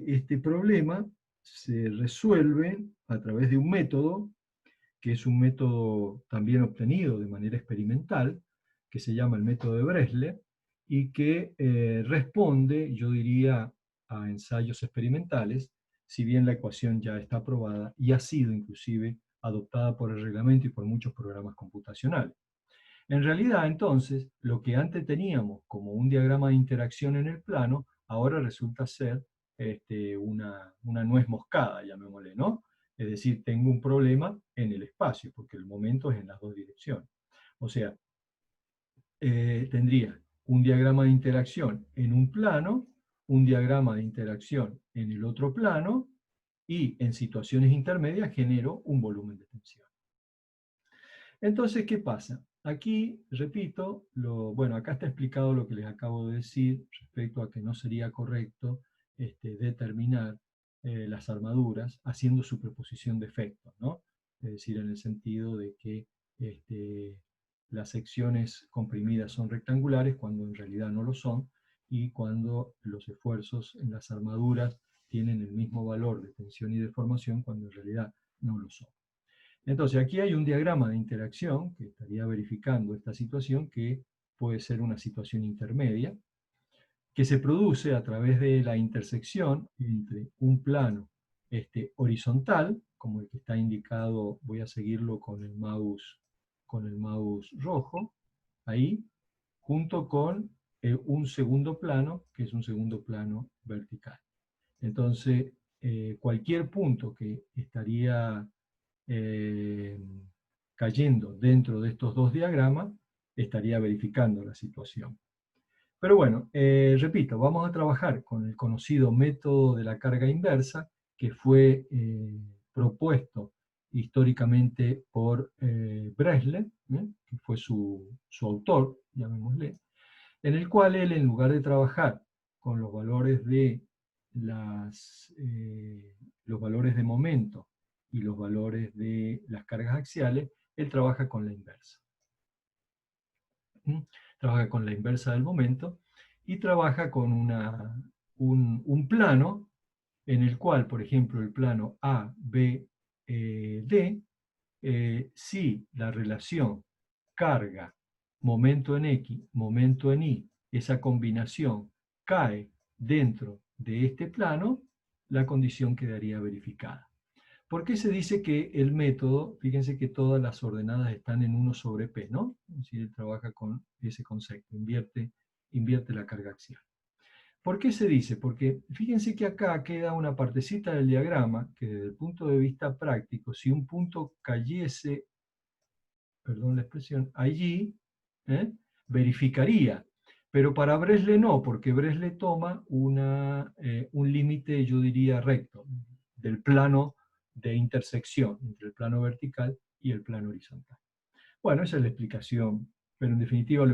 este problema se resuelve a través de un método, que es un método también obtenido de manera experimental, que se llama el método de Bresler, y que responde, yo diría, a ensayos experimentales, si bien la ecuación ya está aprobada y ha sido inclusive adoptada por el reglamento y por muchos programas computacionales. En realidad, entonces, lo que antes teníamos como un diagrama de interacción en el plano, ahora resulta ser una nuez moscada, llamémosle, ¿no? Es decir, tengo un problema en el espacio, porque el momento es en las dos direcciones. O sea, tendría un diagrama de interacción en un plano, un diagrama de interacción en el otro plano, y en situaciones intermedias genero un volumen de tensión. Entonces, ¿qué pasa? Aquí, repito, bueno, acá está explicado lo que les acabo de decir respecto a que no sería correcto determinar las armaduras haciendo superposición de efectos, ¿no? Es decir, en el sentido de que las secciones comprimidas son rectangulares cuando en realidad no lo son, y cuando los esfuerzos en las armaduras tienen el mismo valor de tensión y deformación cuando en realidad no lo son. Entonces, aquí hay un diagrama de interacción que estaría verificando esta situación, que puede ser una situación intermedia, que se produce a través de la intersección entre un plano horizontal, como el que está indicado, voy a seguirlo con el mouse rojo, ahí, junto con un segundo plano, que es un segundo plano vertical. Entonces, cualquier punto que estaría cayendo dentro de estos dos diagramas, estaría verificando la situación. Pero bueno, repito, vamos a trabajar con el conocido método de la carga inversa, que fue propuesto históricamente por Bresler, que fue su autor, llamémosle, en el cual él, en lugar de trabajar con los valores de los valores de momento y los valores de las cargas axiales, él trabaja con la inversa. Trabaja con la inversa del momento y trabaja con un plano en el cual, por ejemplo, el plano A, B, D, si la relación carga, momento en X, momento en Y, esa combinación cae dentro de este plano, la condición quedaría verificada. ¿Por qué se dice que el método, fíjense que todas las ordenadas están en 1 sobre P, ¿no? Es decir, él trabaja con ese concepto, invierte la carga axial. ¿Por qué se dice? Porque fíjense que acá queda una partecita del diagrama que desde el punto de vista práctico, si un punto cayese, perdón la expresión, allí, verificaría. Pero para Bresler no, porque Bresler toma un límite, yo diría, recto, del plano de intersección entre el plano vertical y el plano horizontal. Bueno, esa es la explicación, pero en definitiva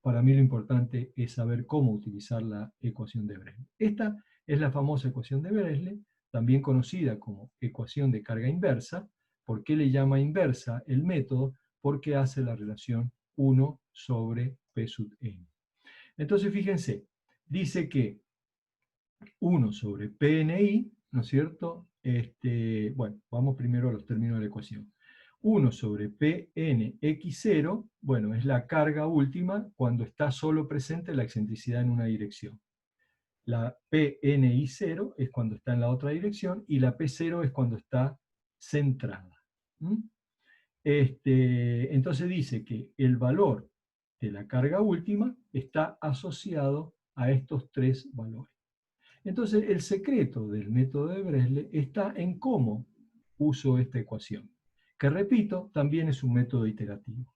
para mí lo importante es saber cómo utilizar la ecuación de Bresler. Esta es la famosa ecuación de Bresler, también conocida como ecuación de carga inversa, ¿Por qué le llama inversa el método? Porque hace la relación 1 sobre P sub n. Entonces, fíjense, dice que 1 sobre PNI, ¿no es cierto? Bueno, vamos primero a los términos de la ecuación. 1 sobre PNX0, bueno, es la carga última cuando está solo presente la excentricidad en una dirección. La PNI0 es cuando está en la otra dirección y la P0 es cuando está centrada. Entonces dice que el valor de la carga última está asociado a estos tres valores. Entonces el secreto del método de Bresle está en cómo uso esta ecuación, que repito, también es un método iterativo.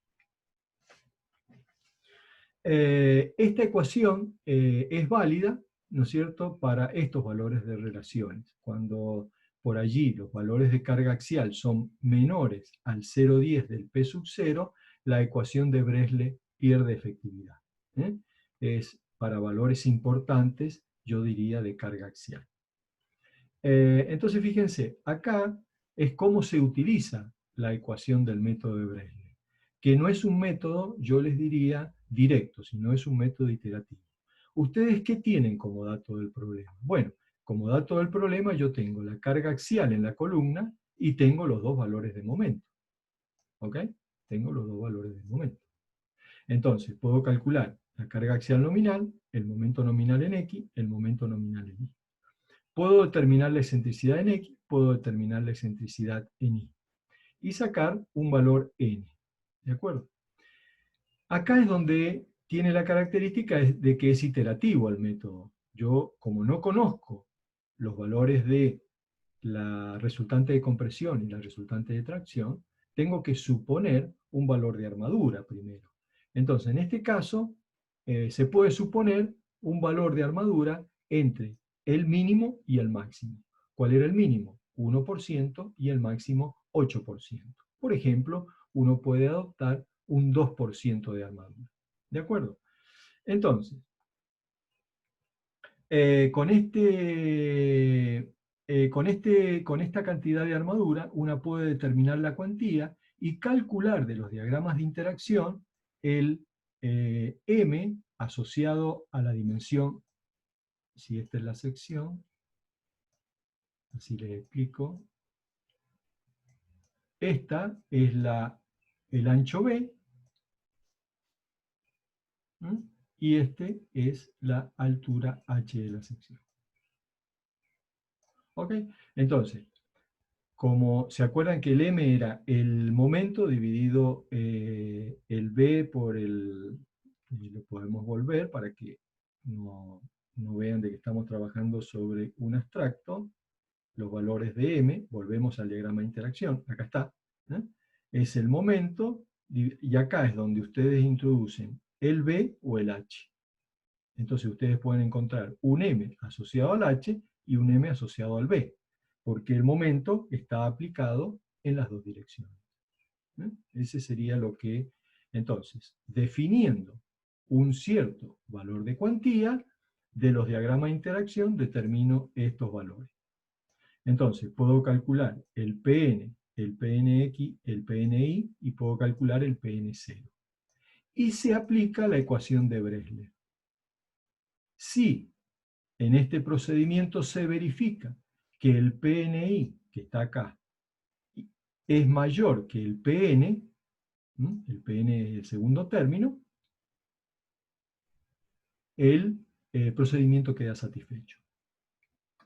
Esta ecuación es válida, ¿no es cierto?, para estos valores de relaciones. Cuando por allí los valores de carga axial son menores al 0,10 del P sub 0, la ecuación de Bresle pierde efectividad. Es para valores importantes, yo diría, de carga axial. Entonces, fíjense, acá es cómo se utiliza la ecuación del método de Bresle, que no es un método, yo les diría, directo, sino es un método iterativo. ¿Ustedes qué tienen como dato del problema? Bueno, como dato del problema yo tengo la carga axial en la columna y tengo los dos valores de momento. ¿Ok? Tengo los dos valores de momento. Entonces, puedo calcular la carga axial nominal, el momento nominal en X, el momento nominal en Y. Puedo determinar la excentricidad en X, puedo determinar la excentricidad en Y. Y sacar un valor N. ¿De acuerdo? Acá es donde tiene la característica de que es iterativo el método. Yo, como no conozco los valores de la resultante de compresión y la resultante de tracción, tengo que suponer un valor de armadura primero. Entonces, en este caso, se puede suponer un valor de armadura entre el mínimo y el máximo. ¿Cuál era el mínimo? 1% y el máximo 8%. Por ejemplo, uno puede adoptar un 2% de armadura. ¿De acuerdo? Entonces, con esta cantidad de armadura, una puede determinar la cuantía y calcular de los diagramas de interacción el M asociado a la dimensión, si esta es la sección, así les explico. Esta es el ancho B, y este es la altura h de la sección. ¿Ok? Entonces, como se acuerdan que el m era el momento dividido el b por el... Y lo podemos volver para que no vean de que estamos trabajando sobre un abstracto. Los valores de m, volvemos al diagrama de interacción, acá está. Es el momento, y acá es donde ustedes introducen el b o el h. Entonces ustedes pueden encontrar un m asociado al h y un m asociado al b, porque el momento está aplicado en las dos direcciones. Ese sería lo que... Entonces, definiendo un cierto valor de cuantía, de los diagramas de interacción determino estos valores. Entonces, puedo calcular el Pn, el Pnx, el Pni, y puedo calcular el Pn0. Y se aplica la ecuación de Bresle. Si en este procedimiento se verifica que el PNI, que está acá, es mayor que el PN es el segundo término, el procedimiento queda satisfecho.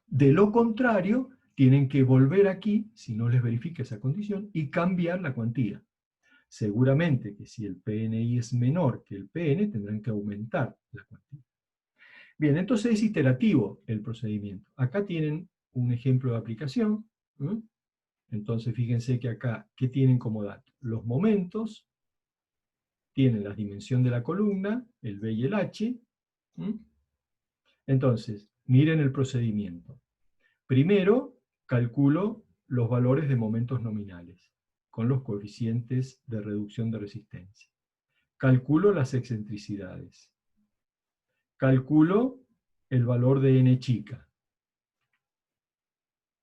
De lo contrario, tienen que volver aquí, si no les verifica esa condición, y cambiar la cuantía. Seguramente que si el PNI es menor que el PN, tendrán que aumentar la cuantía. Bien, entonces es iterativo el procedimiento. Acá tienen un ejemplo de aplicación. Entonces fíjense que acá, ¿qué tienen como dato? Los momentos, tienen la dimensión de la columna, el B y el H. Entonces, miren el procedimiento. Primero, calculo los valores de momentos nominales, con los coeficientes de reducción de resistencia. Calculo las excentricidades. Calculo el valor de n chica.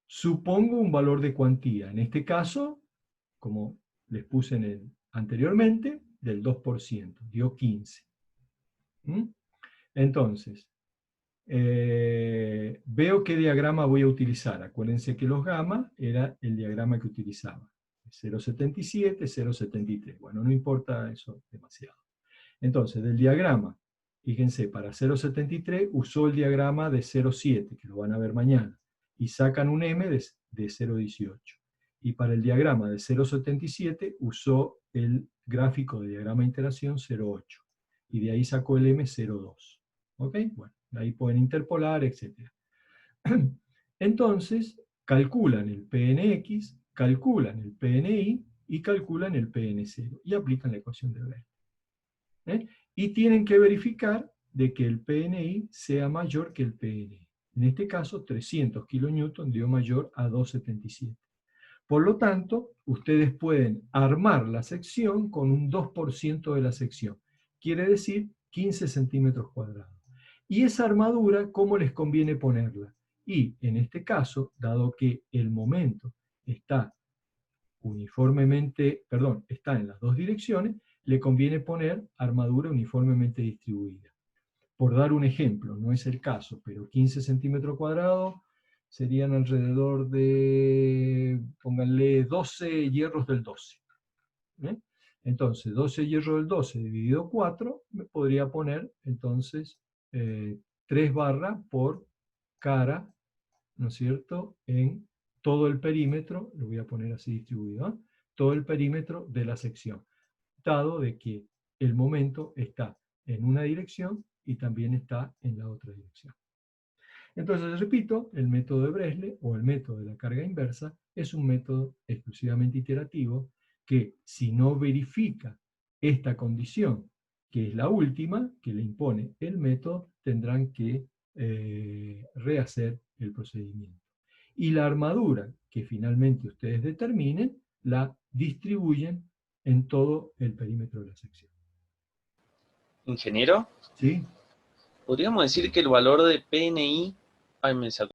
Supongo un valor de cuantía. En este caso, como les puse anteriormente, del 2%, dio 15. ¿Mm? Entonces, veo qué diagrama voy a utilizar. Acuérdense que los gamma era el diagrama que utilizaba. 0,77, 0,73. Bueno, no importa eso demasiado. Entonces, del diagrama, fíjense, para 0,73 usó el diagrama de 0,7, que lo van a ver mañana, y sacan un M de 0,18. Y para el diagrama de 0,77 usó el gráfico de diagrama de interacción 0,8. Y de ahí sacó el M 0,2. ¿Ok? Bueno, ahí pueden interpolar, etc. Entonces, calculan el PNX, calculan el PNI y calculan el PN0 y aplican la ecuación de Bresler. Y tienen que verificar de que el PNI sea mayor que el PNI. En este caso, 300 kN dio mayor a 277. Por lo tanto, ustedes pueden armar la sección con un 2% de la sección. Quiere decir 15 centímetros cuadrados. Y esa armadura, ¿cómo les conviene ponerla? Y en este caso, dado que el momento está uniformemente, perdón, está en las dos direcciones, le conviene poner armadura uniformemente distribuida. Por dar un ejemplo, no es el caso, pero 15 centímetros cuadrados serían alrededor de, pónganle, 12 hierros del 12. ¿Eh? Entonces, 12 hierros del 12 dividido 4, me podría poner, entonces, 3 barras por cara, ¿no es cierto?, en todo el perímetro, lo voy a poner así distribuido, ¿eh? Todo el perímetro de la sección, dado de que el momento está en una dirección y también está en la otra dirección. Entonces, repito, el método de Bresler o el método de la carga inversa es un método exclusivamente iterativo que, si no verifica esta condición, que es la última que le impone el método, tendrán que rehacer el procedimiento. Y la armadura que finalmente ustedes determinen, la distribuyen en todo el perímetro de la sección. Ingeniero, ¿Sí? podríamos decir que el valor de PNI, ay, me sacó